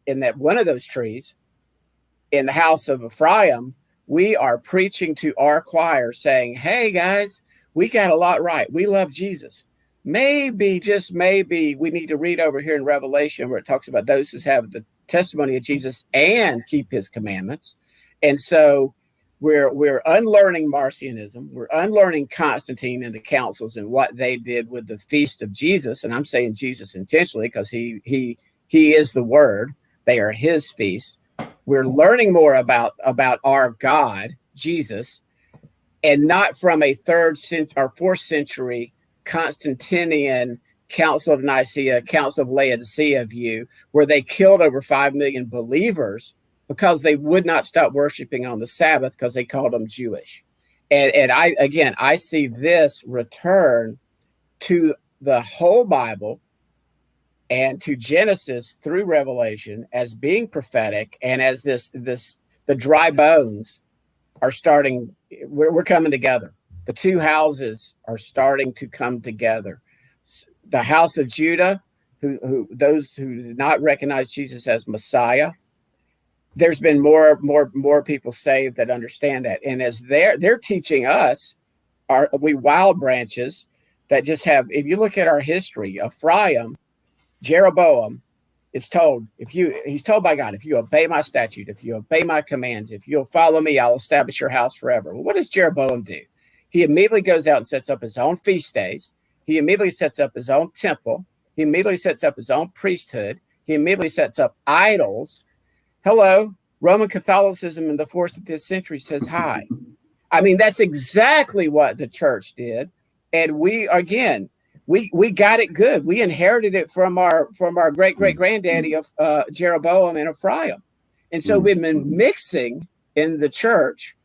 in that one of those trees, in the house of Ephraim, we are preaching to our choir, saying, "Hey guys, we got a lot right. We love Jesus. Maybe, just maybe, we need to read over here in Revelation where it talks about those who have the testimony of Jesus and keep his commandments." And so we're unlearning Marcionism. We're unlearning Constantine and the councils and what they did with the feast of Jesus. And I'm saying Jesus intentionally because he is the word. They are his feast. We're learning more about our God, Jesus, and not from a 3rd or 4th century Constantinian Council of Nicaea, Council of Laodicea view, where they killed over 5 million believers because they would not stop worshiping on the Sabbath because they called them Jewish. And I see this return to the whole Bible and to Genesis through Revelation as being prophetic, and as the dry bones are starting, we're coming together. The two houses are starting to come together. The house of Judah, who those who did not recognize Jesus as Messiah, there's been more people saved that understand that. And as they're teaching us, we wild branches that just have, if you look at our history, Ephraim, Jeroboam is told, he's told by God, if you obey my statute, if you obey my commands, if you'll follow me, I'll establish your house forever. Well, what does Jeroboam do? He immediately goes out and sets up his own feast days. He immediately sets up his own temple. He immediately sets up his own priesthood. He immediately sets up idols. Hello, Roman Catholicism in the 4th and 5th century says hi. I mean, that's exactly what the church did. And we got it good. We inherited it from our great granddaddy of Jeroboam and Ephraim. And so we've been mixing in the church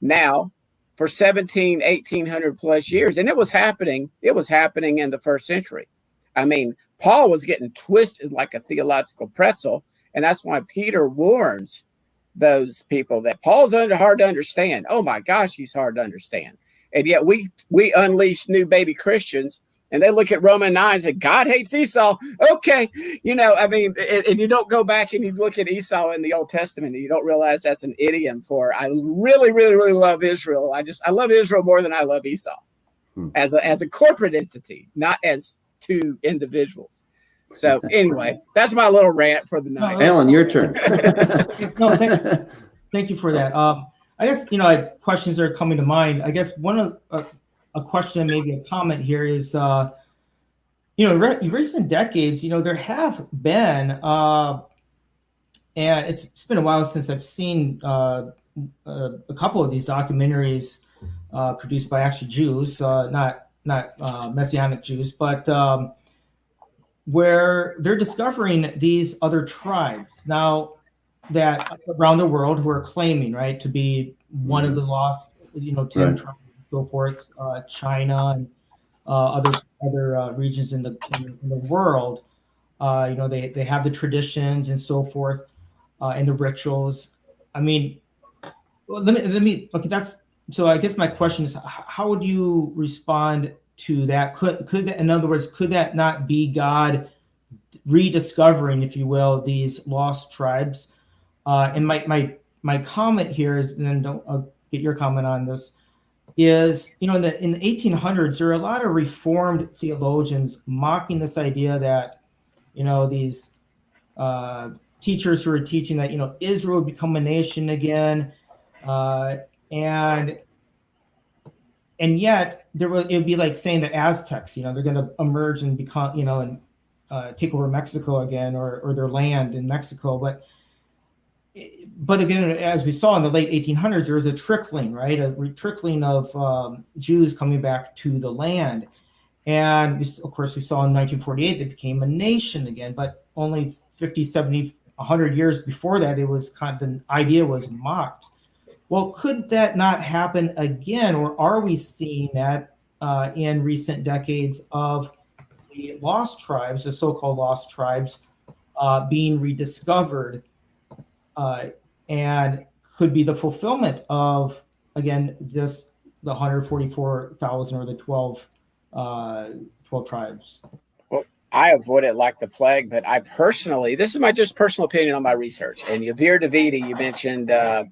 now for 1800 plus years. And it was happening in the 1st century. I mean, Paul was getting twisted like a theological pretzel. And that's why Peter warns those people that Paul's hard to understand. Oh my gosh, he's hard to understand. And yet we unleash new baby Christians, and they look at Romans 9 and say, God hates Esau. Okay. I mean, and you don't go back and you look at Esau in the Old Testament and you don't realize that's an idiom for, I really, really, really love Israel. I love Israel more than I love Esau as a corporate entity, not as two individuals. So anyway, that's my little rant for the night. Alan, your turn. No, thank you for that. I guess, questions are coming to mind. I guess one of a question, maybe a comment here is, in recent decades, there have been, and it's been a while since I've seen a couple of these documentaries produced by actually Jews, not Messianic Jews, but where they're discovering these other tribes now that around the world who are claiming, right, to be one of the lost, 10 tribes and so forth, China and other regions in the world. They have the traditions and so forth, and the rituals. I mean, let me okay. So I guess my question is, how would you respond to that? Could that, in other words, could that not be God rediscovering, if you will, these lost tribes? And my comment here is, and then I'll get your comment on this, is, in the 1800s, there were a lot of Reformed theologians mocking this idea that, these teachers who are teaching that, Israel would become a nation again, and yet it would be like saying the Aztecs, they're going to emerge and become, and take over Mexico again, or their land in Mexico. But again, as we saw in the late 1800s, there was a trickling, right? A trickling of Jews coming back to the land. And of course, we saw in 1948, they became a nation again, but only 50, 70, 100 years before that, it was the idea was mocked. Well, could that not happen again? Or are we seeing that in recent decades of the lost tribes, the so-called lost tribes, being rediscovered, and could be the fulfillment of, again, the 144,000 or the 12 tribes? Well, I avoid it like the plague, but I personally, this is my just personal opinion on my research. And Yair Davidi,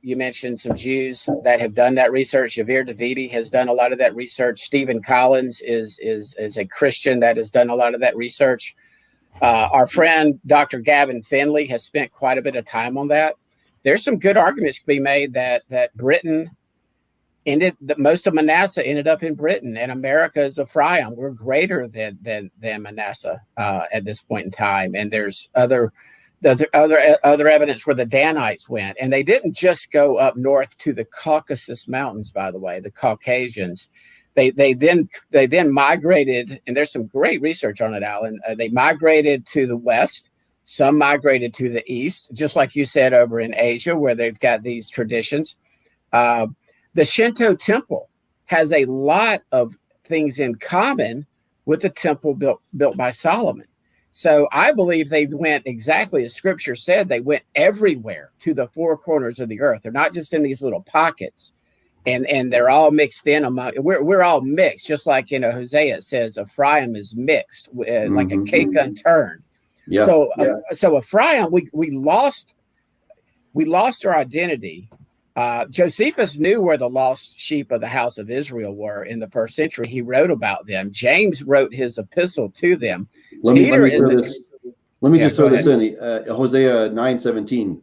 you mentioned some Jews that have done that research. Yair Davidi has done a lot of that research. Stephen Collins is a Christian that has done a lot of that research. Our friend, Dr. Gavin Finley, has spent quite a bit of time on that. There's some good arguments to be made that Britain most of Manasseh ended up in Britain, and America is Ephraim. We're greater than Manasseh at this point in time. And there's other evidence where the Danites went, and they didn't just go up north to the Caucasus Mountains. By the way, the Caucasians, they then migrated, and there's some great research on it, Alan. They migrated to the west. Some migrated to the east, just like you said, over in Asia, where they've got these traditions. The Shinto temple has a lot of things in common with the temple built by Solomon. So I believe they went exactly as Scripture said. They went everywhere to the four corners of the earth. They're not just in these little pockets, and they're all mixed in among. We're all mixed, just like Hosea, it says Ephraim is mixed, like a cake unturned. Yeah. So Ephraim, we lost our identity. Josephus knew where the lost sheep of the house of Israel were in the 1st century. He wrote about them. James wrote his epistle to them. Let me just throw this in. Hosea 9:17.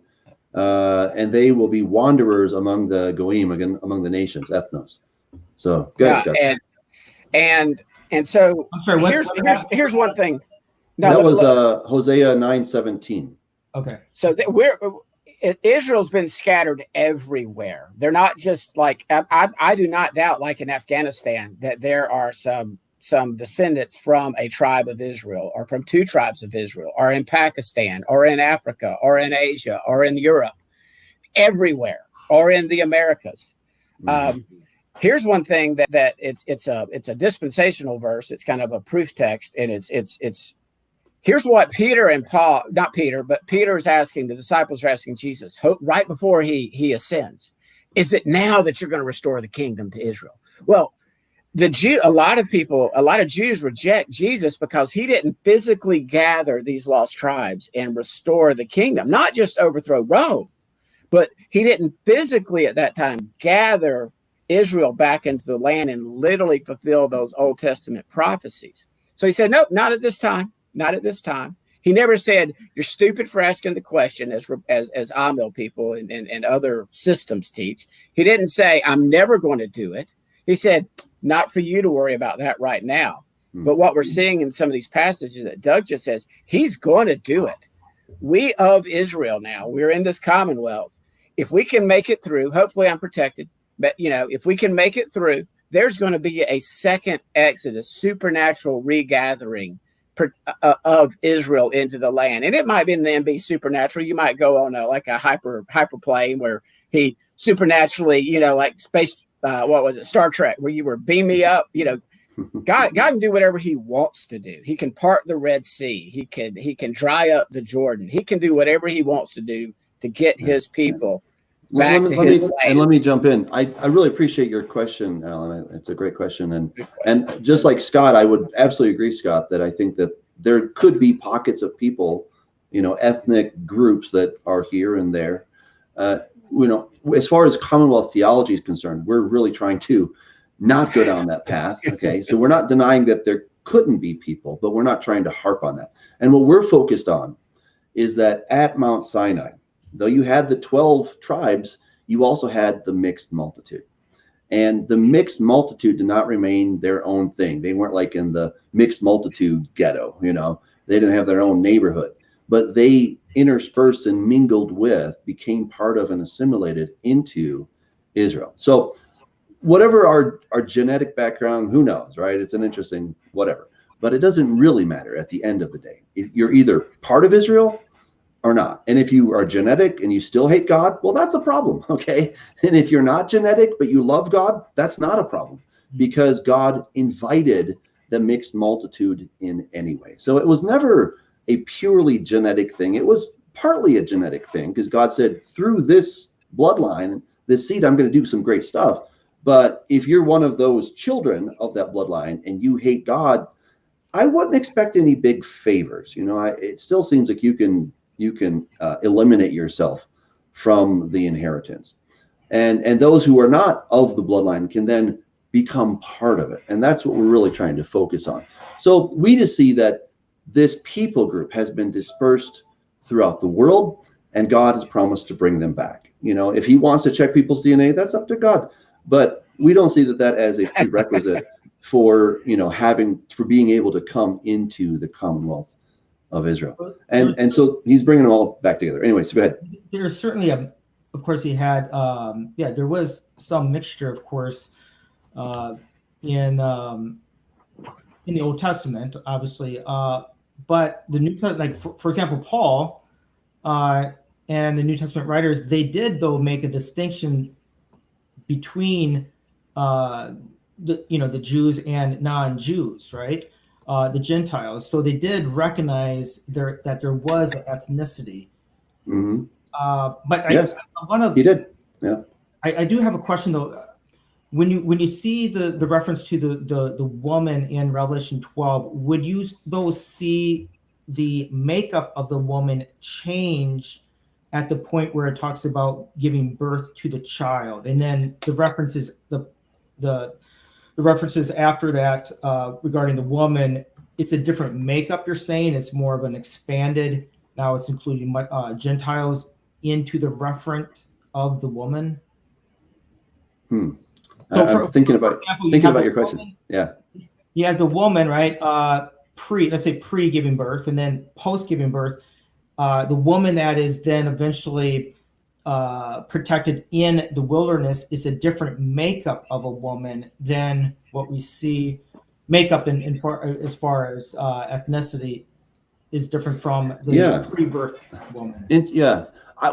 And they will be wanderers among the Goyim, again, among the nations, ethnos. So, go ahead, Scott. And And so I'm sorry, here's one thing. No, that was Hosea 9:17. Okay. So Israel's been scattered everywhere. They're not just like, I do not doubt, like in Afghanistan, that there are some descendants from a tribe of Israel, or from two tribes of Israel, or in Pakistan, or in Africa, or in Asia, or in Europe, everywhere, or in the Americas. Here's one thing that it's a dispensational verse. It's kind of a proof text, and it's here's what Peter and Paul, not Peter, but Peter's asking, the disciples are asking Jesus right before he ascends, is it now that you're going to restore the kingdom to Israel? Well, a lot of Jews reject Jesus because he didn't physically gather these lost tribes and restore the kingdom, not just overthrow Rome, but he didn't physically at that time gather Israel back into the land and literally fulfill those Old Testament prophecies. So he said, nope, not at this time. Not at this time. He never said, you're stupid for asking the question, as Amil people and other systems teach. He didn't say, I'm never going to do it. He said, not for you to worry about that right now. But what we're seeing in some of these passages that Doug just says, he's going to do it. We of Israel now, we're in this Commonwealth. If we can make it through, hopefully I'm protected, but if we can make it through, there's going to be a second exodus, supernatural regathering of Israel into the land. And it might then be supernatural. You might go on like a hyperplane where he supernaturally, like space, what was it, Star Trek, where you were beam me up. God can do whatever he wants to do. He can part the Red Sea. He can dry up the Jordan. He can do whatever he wants to do to get his people back to his land. And let me jump in. I really appreciate your question, Alan. It's a great question. And just like Scott, I would absolutely agree, Scott, that I think that there could be pockets of people, ethnic groups that are here and there. As far as Commonwealth theology is concerned, we're really trying to not go down that path. Okay. So we're not denying that there couldn't be people, but we're not trying to harp on that. And what we're focused on is that at Mount Sinai, though you had the 12 tribes, you also had the mixed multitude. And the mixed multitude did not remain their own thing. They weren't like in the mixed multitude ghetto, they didn't have their own neighborhood, but they interspersed and mingled with, became part of and assimilated into Israel. So whatever our genetic background, who knows, right? It's an interesting whatever, but it doesn't really matter at the end of the day. You're either part of Israel or not. And if you are genetic and you still hate God, well, that's a problem, okay? And if you're not genetic, but you love God, that's not a problem, because God invited the mixed multitude in anyway. So it was never a purely genetic thing. It was partly a genetic thing, because God said, through this bloodline, this seed, I'm going to do some great stuff. But if you're one of those children of that bloodline and you hate God, I wouldn't expect any big favors. It still seems like you can eliminate yourself from the inheritance. And those who are not of the bloodline can then become part of it. And that's what we're really trying to focus on. So we just see that this people group has been dispersed throughout the world, and God has promised to bring them back. If he wants to check people's DNA, that's up to God. But we don't see that as a prerequisite for being able to come into the Commonwealth of Israel. And so he's bringing them all back together. Anyway, so go ahead. There's certainly of course he had, there was some mixture, of course, in the Old Testament, obviously, but the New Testament, like for example, Paul and the New Testament writers, they did though make a distinction between the Jews and non-Jews, right? The Gentiles. So they did recognize that there was an ethnicity. Mm-hmm. But yes, he did. Yeah. I do have a question though. When you see the reference to the woman in Revelation 12, would you though see the makeup of the woman change at the point where it talks about giving birth to the child, and then the references the references after that regarding the woman, it's a different makeup? You're saying it's more of an expanded, now it's including Gentiles into the referent of the woman. So I'm thinking about your question. Yeah. you have the woman, right? Let's say pre giving birth, and then post giving birth. The woman that is then eventually protected in the wilderness is a different makeup of a woman than what we see. Makeup as far as ethnicity is different from the pre-birth woman.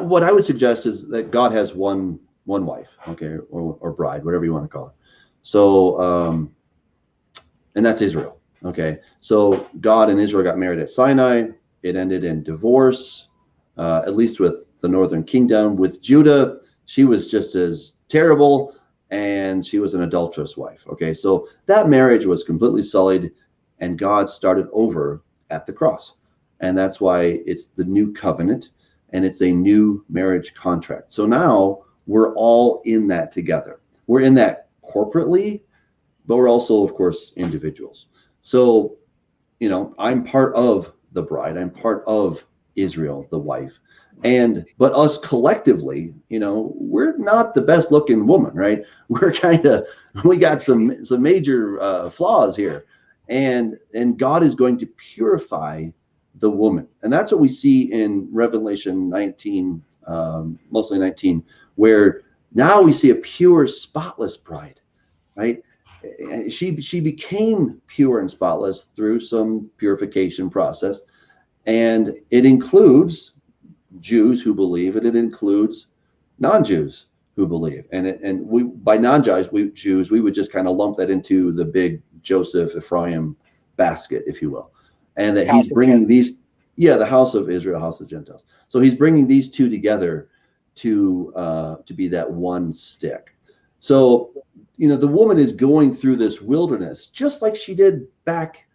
What I would suggest is that God has one wife, okay, or bride, whatever you want to call it. So, and that's Israel, okay. So God and Israel got married at Sinai. It ended in divorce, at least with the northern kingdom. With Judah, she was just as terrible, and she was an adulterous wife. Okay, so that marriage was completely sullied, and God started over at the cross. And that's why it's the new covenant, and it's a new marriage contract. So now we're all in that together. We're in that corporately, but we're also, of course, individuals. So, I'm part of the bride. I'm part of Israel, the wife. But us collectively, we're not the best looking woman, right? We got some major flaws here, and God is going to purify the woman. And that's what we see in Revelation 19, mostly 19, where now we see a pure, spotless bride, right? She became pure and spotless through some purification process. And it includes Jews who believe, and it includes non-Jews who believe. And we, by non-Jews, we would just kind of lump that into the big Joseph Ephraim basket, if you will. And that he's bringing the house of Israel, house of Gentiles. So he's bringing these two together to be that one stick. So, the woman is going through this wilderness, just like she did back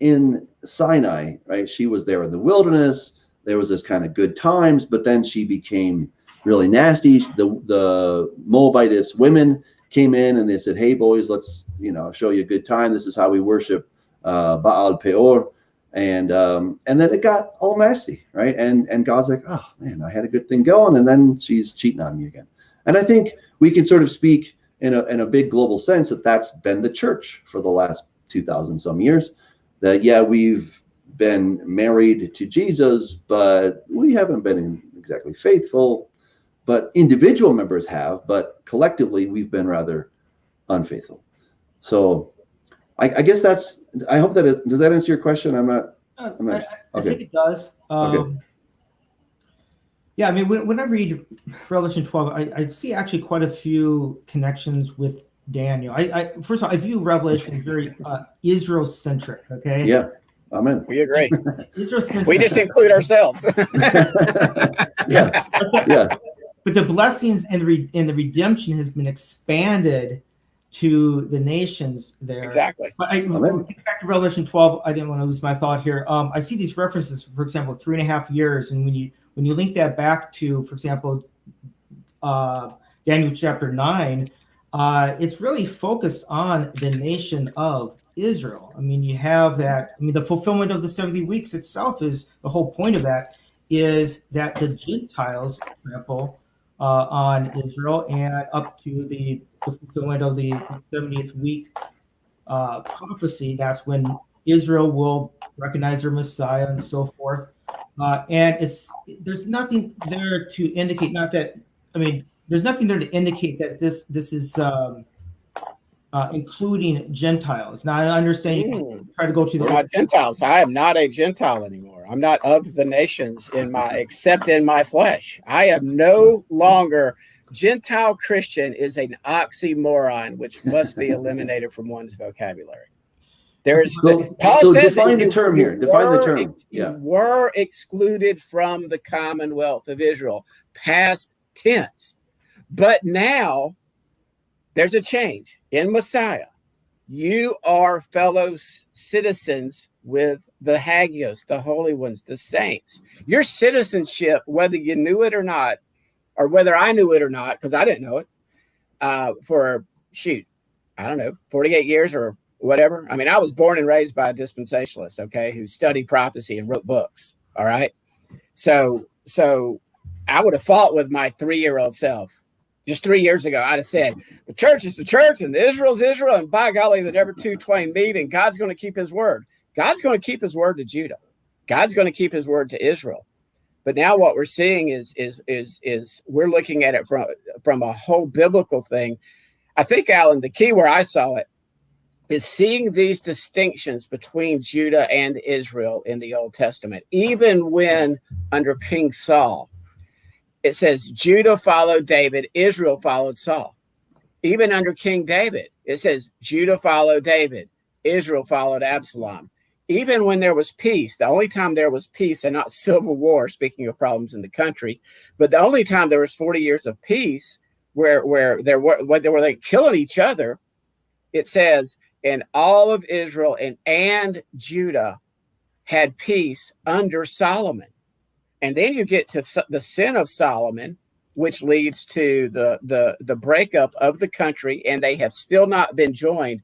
in Sinai, right? She was there in the wilderness. There was this kind of good times, but then she became really nasty. The Moabitess women came in and they said, "Hey boys, let's show you a good time. This is how we worship Baal Peor." And then it got all nasty, right? And God's like, "Oh man, I had a good thing going, and then she's cheating on me again." And I think we can sort of speak in a big global sense that that's been the church for the last 2,000 some years. That we've been married to Jesus, but we haven't been exactly faithful. But individual members have, but collectively we've been rather unfaithful. So I guess I hope does that answer your question? I think it does. Okay. Yeah, I mean, when I read Revelation 12, I see actually quite a few connections with Daniel. First of all, I view Revelation as very Israel-centric, okay? Yeah, amen. We agree. Israel-centric. We just include ourselves. Yeah. But the blessings and the redemption has been expanded to the nations there. Exactly. But back to Revelation 12, I didn't want to lose my thought here. I see these references, for example, 3.5 years, and when you link that back to, for example, Daniel chapter 9, it's really focused on the nation of Israel. I mean, you have that. I mean, the fulfillment of the 70 weeks itself is the whole point of that, is that the Gentiles, for example, on Israel and up to the fulfillment of the 70th week prophecy, that's when Israel will recognize their Messiah and so forth. And there's nothing there to indicate, there's nothing there to indicate that this is including Gentiles. Now, I understand you can try to go to We're not Gentiles. I am not a Gentile anymore. I'm not of the nations except in my flesh. I am no longer Gentile Christian is an oxymoron, which must be eliminated from one's vocabulary. Paul says define the term here. Define the term. You were excluded from the Commonwealth of Israel, past tense. But now there's a change in Messiah. You are fellow citizens with the Hagios, the holy ones, the saints. Your citizenship, whether you knew it or not, or whether I knew it or not, because I didn't know it, for 48 years or whatever. I mean, I was born and raised by a dispensationalist, okay, who studied prophecy and wrote books. All right. So I would have fought with my 3-year-old self just 3 years ago, I'd have said the church is the church and Israel's Israel, and by golly, the never two twain meet, and God's going to keep his word. God's going to keep his word to Judah. God's going to keep his word to Israel. But now what we're seeing is we're looking at it from a whole biblical thing. I think, Alan, the key where I saw it is seeing these distinctions between Judah and Israel in the Old Testament. Even when under King Saul, it says Judah followed David, Israel followed Saul. Even under King David, it says Judah followed David, Israel followed Absalom. Even when there was peace, the only time there was peace and not civil war, speaking of problems in the country, but the only time there was 40 years of peace where they were killing each other, it says, and all of Israel and Judah had peace under Solomon. And then you get to the sin of Solomon, which leads to the breakup of the country, and they have still not been joined.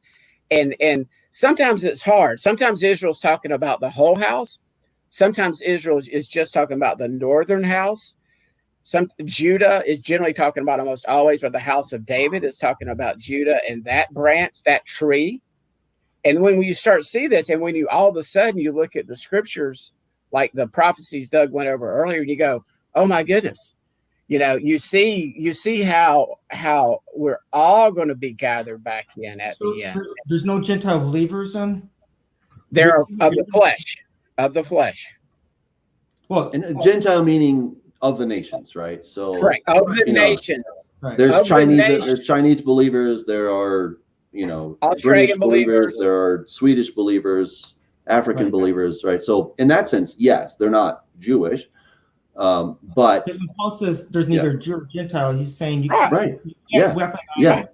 And sometimes it's hard. Sometimes Israel's talking about the whole house. Sometimes Israel is just talking about the northern house. Judah is generally talking about almost always, or the house of David is talking about Judah and that branch, that tree. And when you start to see this, and when you all of a sudden you look at the scriptures, like the prophecies Doug went over earlier, and you go, oh my goodness, you see how we're all going to be gathered back in at the end. There's no Gentile believers then? They're of the flesh. Well, and Gentile meaning of the nations, right? So correct, of the nations. Right. There's Chinese believers. There are Australian British believers. There are Swedish believers, African believers, right? So in that sense, yes, they're not Jewish, but when Paul says there's neither Jew or Gentile, he's saying you can't weaponize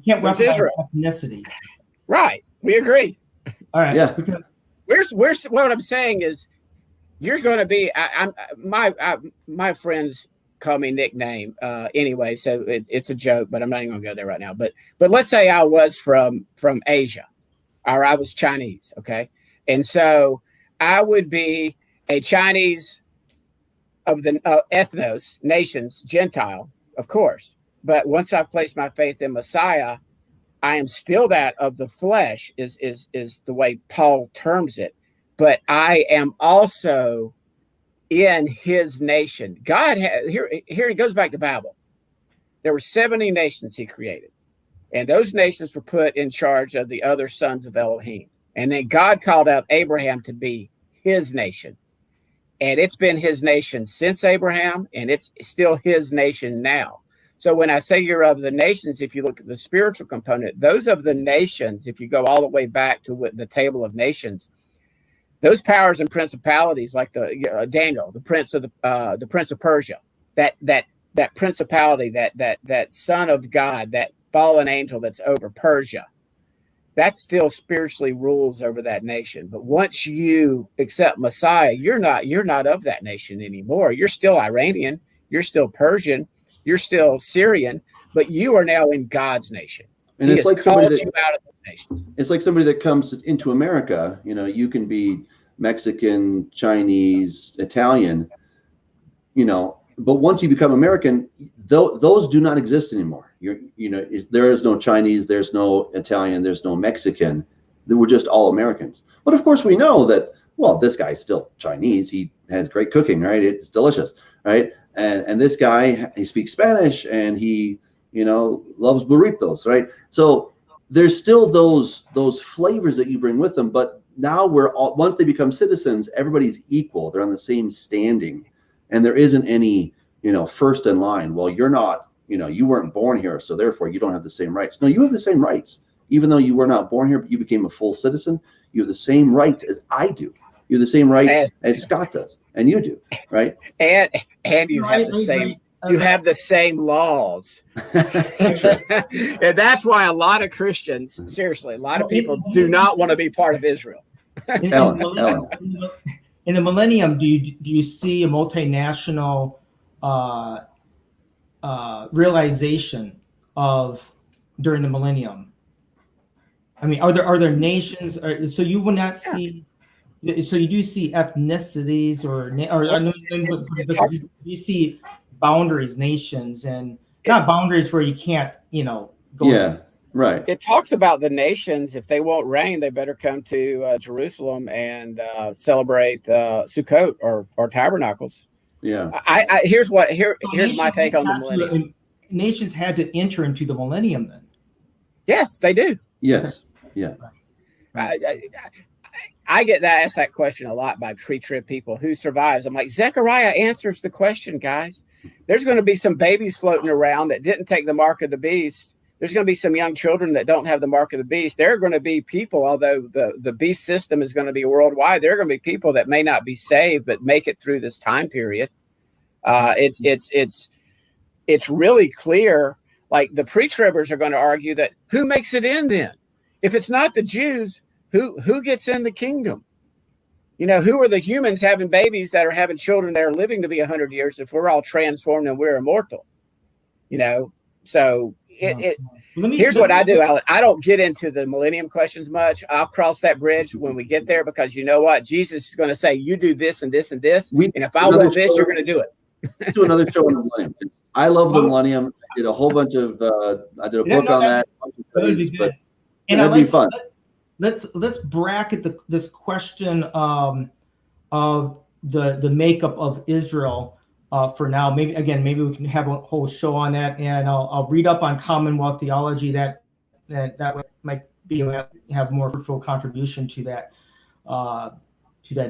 ethnicity. Right, we agree. All right, yeah. Because what I'm saying is, you're going to be. My friends call me nickname anyway, so it's a joke, but I'm not even going to go there right now. But let's say I was from Asia, or I was Chinese, okay, and so I would be a Chinese of the ethnos, nations, Gentile, of course. But once I've placed my faith in Messiah, I am still that of the flesh, is the way Paul terms it. But I am also in his nation. God here it goes back to Babel. There were 70 nations he created, and those nations were put in charge of the other sons of Elohim. And then God called out Abraham to be his nation. And it's been his nation since Abraham, and it's still his nation now. So when I say you're of the nations, if you look at the spiritual component, those of the nations, if you go all the way back to the table of nations, those powers and principalities, like Daniel, the prince of Persia, that principality, that son of God, that fallen angel that's over Persia, that still spiritually rules over that nation. But once you accept Messiah, you're not of that nation anymore. You're still Iranian, you're still Persian, you're still Syrian, but you are now in God's nation. And he it's like called you out of those nations. It's like somebody that comes into America. You can be Mexican, Chinese, Italian, but once you become American, those do not exist anymore. There is no Chinese, there's no Italian, there's no Mexican. We're just all Americans. But of course we know that, well, this guy's still Chinese. He has great cooking, right? It's delicious, right? And this guy, he speaks Spanish, and he, loves burritos, right? So there's still those flavors that you bring with them. But now once they become citizens, everybody's equal. They're on the same standing, and there isn't any, first in line. Well, you're not, you weren't born here, so therefore you don't have the same rights. No, you have the same rights. Even though you were not born here, but you became a full citizen, you have the same rights as I do. You have the same rights as Scott does, and you do, right? And you have the same. You have the same laws. And that's why a lot of Christians, seriously, a lot of people do not want to be part of Israel. In the Millennium, do you see a multinational realization of during the Millennium? I mean, are there nations? So you will not see. So you do see ethnicities, or you see boundaries, nations, and not boundaries where you can't, go. Yeah, right. It talks about the nations. If they won't reign, they better come to Jerusalem and celebrate Sukkot or tabernacles. Yeah. Here's my take on the millennium. Nations had to enter into the millennium then. Yes, they do. Yes. Yeah. I get asked that question a lot by pre-trib people. Who survives? I'm like, Zechariah answers the question, guys. There's going to be some babies floating around that didn't take the mark of the beast. There's going to be some young children that don't have the mark of the beast. There are going to be people, although the beast system is going to be worldwide, there are going to be people that may not be saved but make it through this time period. It's really clear. Like the pre-tribbers are going to argue that who makes it in then? If it's not the Jews, who gets in the kingdom? Who are the humans having babies that are having children that are living to be 100 years if we're all transformed and we're immortal? So here's what I do. I don't get into the millennium questions much. I'll cross that bridge when we get there, because you know what? Jesus is going to say, you do this and this and this. And if I want this, you're going to do it. Do another show on the millennium. I love the millennium. I did a whole bunch of, I did a book on that. And that'd be fun. Let's bracket this question of the makeup of Israel for now. Maybe we can have a whole show on that, and I'll read up on Commonwealth theology. That might be have more fruitful contribution to that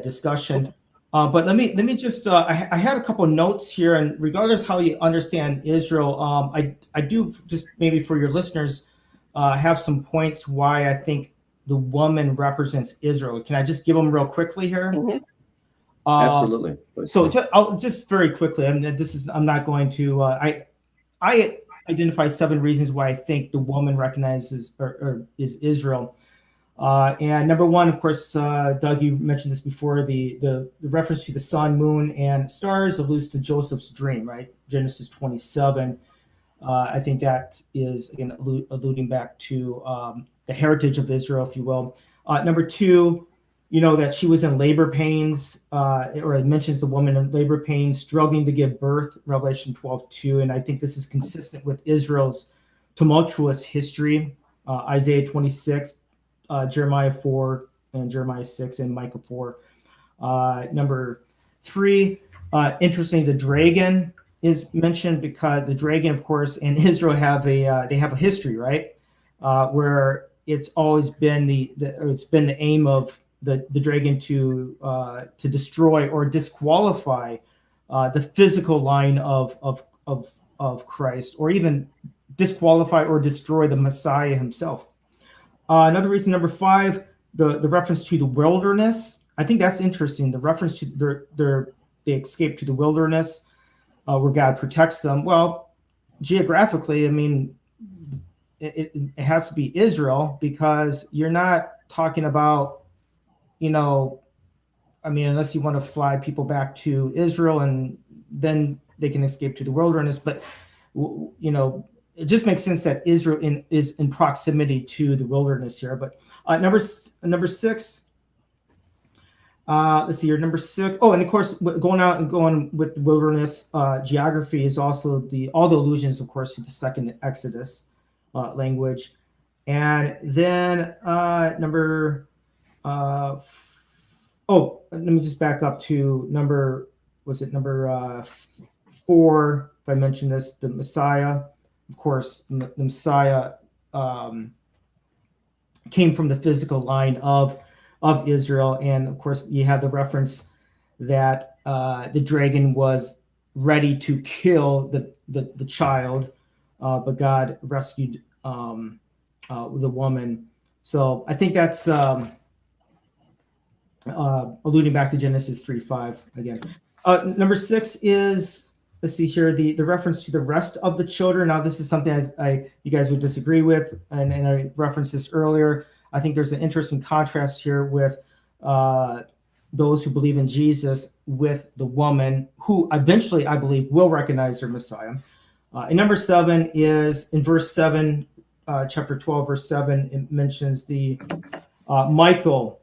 discussion. But let me just I had a couple of notes here, and regardless how you understand Israel, I do, just maybe for your listeners, have some points why I think the woman represents Israel. Can I just give them real quickly here? Mm-hmm. Absolutely. So I'll just very quickly. I'm not going to. I identify 7 reasons why I think the woman recognizes or is Israel. And number 1, of course, Doug, you mentioned this before. The reference to the sun, moon, and stars alludes to Joseph's dream, right? Genesis 27. I think that is, again, alluding back to the heritage of Israel, if you will. Number 2, that she was in labor pains, or it mentions the woman in labor pains, struggling to give birth, Revelation 12:2. And I think this is consistent with Israel's tumultuous history, Isaiah 26, Jeremiah 4, and Jeremiah 6, and Micah 4. Number 3, interesting, the dragon is mentioned because the dragon, of course, and Israel have a history, right, where it's always been it's been the aim of the dragon to destroy or disqualify the physical line of Christ, or even disqualify or destroy the Messiah himself. Another reason, number 5, the reference to the wilderness. I think that's interesting. The reference to they escape to the wilderness, where God protects them. Well, geographically, I mean, it has to be Israel, because you're not talking about, unless you want to fly people back to Israel and then they can escape to the wilderness. But, it just makes sense that Israel is in proximity to the wilderness here. But number 6, let's see here, number 6. Oh, and of course, going with the wilderness geography is also all the allusions, of course, to the second Exodus language. And then number let me just back up to number 4, if I mentioned this, the Messiah. Of course, the Messiah came from the physical line of Israel. And of course, you have the reference that the dragon was ready to kill the child, but God rescued the woman. So I think that's alluding back to Genesis 3:5 again. Number 6 is, let's see here, the reference to the rest of the children. Now, this is something you guys would disagree with, and I referenced this earlier. I think there's an interesting contrast here with those who believe in Jesus with the woman, who eventually, I believe, will recognize their Messiah. And number 7 is in verse 7, chapter 12, verse 7. It mentions the Michael.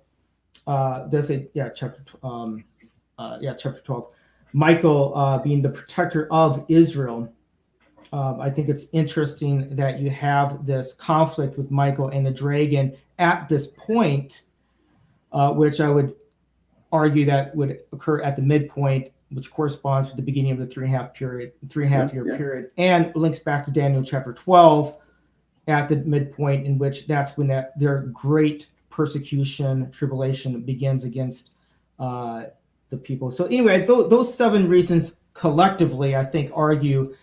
Chapter 12. Michael being the protector of Israel. I think it's interesting that you have this conflict with Michael and the dragon at this point, which I would argue that would occur at the midpoint, which corresponds with the beginning of the 3.5 year period, and links back to Daniel chapter 12 at the midpoint, in which that's when their great persecution, tribulation begins against the people. So anyway, those 7 reasons collectively, I think, argue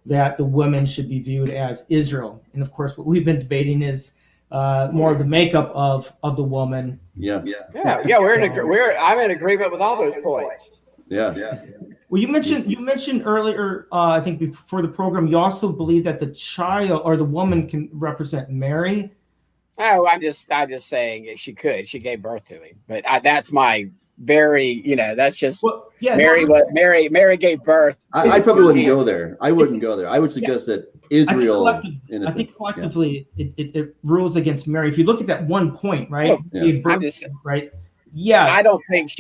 that the women should be viewed as Israel. And of course, what we've been debating is more of the makeup of the woman. Yeah. I'm in agreement with all those points. Yeah. Well, you mentioned earlier, I think before the program, you also believe that the child or the woman can represent Mary. Oh, I'm just saying she could. She gave birth to him, but that's my very, that's just Mary gave birth. I probably wouldn't go there. I wouldn't go there. I would suggest that Israel. I think collectively it rules against Mary. If you look at that one point, right? Right. Yeah. I don't think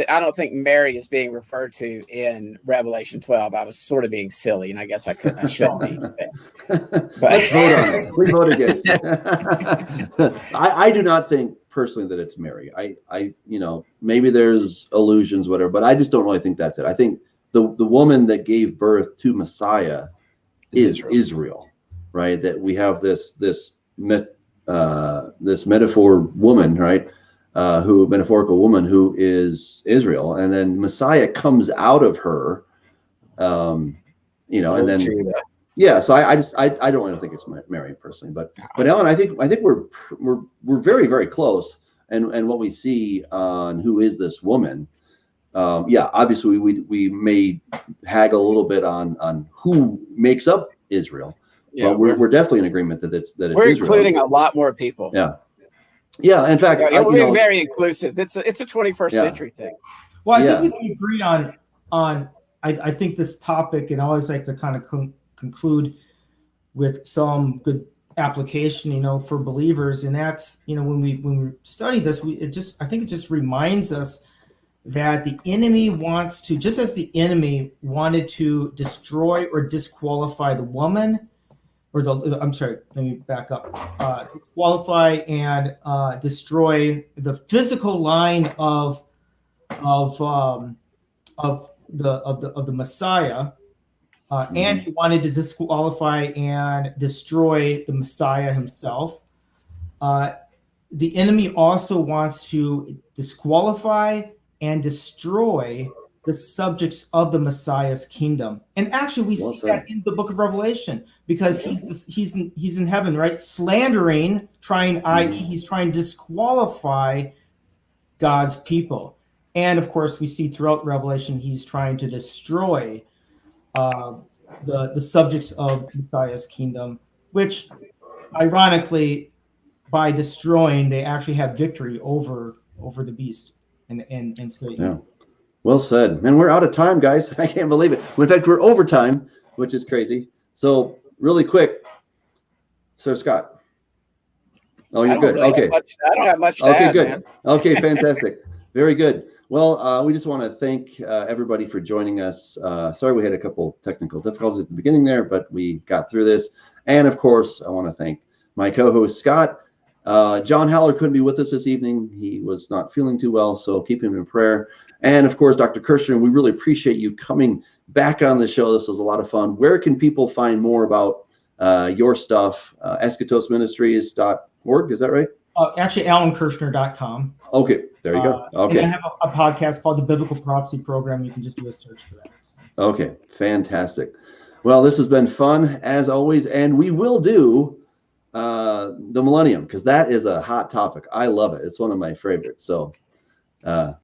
I don't think Mary is being referred to in Revelation 12. I was sort of being silly, and I guess I shouldn't be. But vote on it. We vote against it. I do not think personally that it's Mary. I maybe there's allusions, whatever, but I just don't really think that's it. I think the woman that gave birth to Messiah is Israel, right? That we have this metaphor woman, right? Metaphorical woman who is Israel, and then Messiah comes out of her, and then so I don't really think it's Mary personally, but Ellen, I think we're very, very close, and what we see on who is this woman, obviously we may haggle a little bit on who makes up Israel, but we're definitely in agreement that it's we're Israel. Including a lot more people. Yeah, in fact, we're being very inclusive. It's a 21st century thing. Well, I think we can agree on. I think this topic, and I always like to kind of conclude with some good application, for believers, and that's when we study this, I think it just reminds us that the enemy wants to, just as the enemy wanted to destroy or disqualify the woman. I'm sorry, let me back up. Qualify and destroy the physical line of the Messiah, and he wanted to disqualify and destroy the Messiah himself. The enemy also wants to disqualify and destroy the subjects of the Messiah's kingdom. And actually we see that in the book of Revelation, because he's in heaven, right? Slandering, he's trying to disqualify God's people. And of course we see throughout Revelation, he's trying to destroy the subjects of Messiah's kingdom, which ironically, by destroying, they actually have victory over the beast and Satan. Yeah. Well said. And we're out of time, guys. I can't believe it. In fact, we're over time, which is crazy. So really quick, Sir Scott. Oh, you're good. Okay. I don't have much to add, good. Man. Okay, fantastic. Very good. Well, we just want to thank everybody for joining us. Sorry we had a couple technical difficulties at the beginning there, but we got through this. And of course, I want to thank my co-host, Scott. John Haller couldn't be with us this evening. He was not feeling too well, so keep him in prayer. And of course, Dr. Kurschner, we really appreciate you coming back on the show. This was a lot of fun. Where can people find more about your stuff? Eschatos Ministries.org, is that right? Actually, AlanKurschner.com. Okay, there you go. Okay. And I have a podcast called the Biblical Prophecy Program. You can just do a search for that. Okay, fantastic. Well, this has been fun, as always, and we will do the Millennium, because that is a hot topic. I love it. It's one of my favorites. So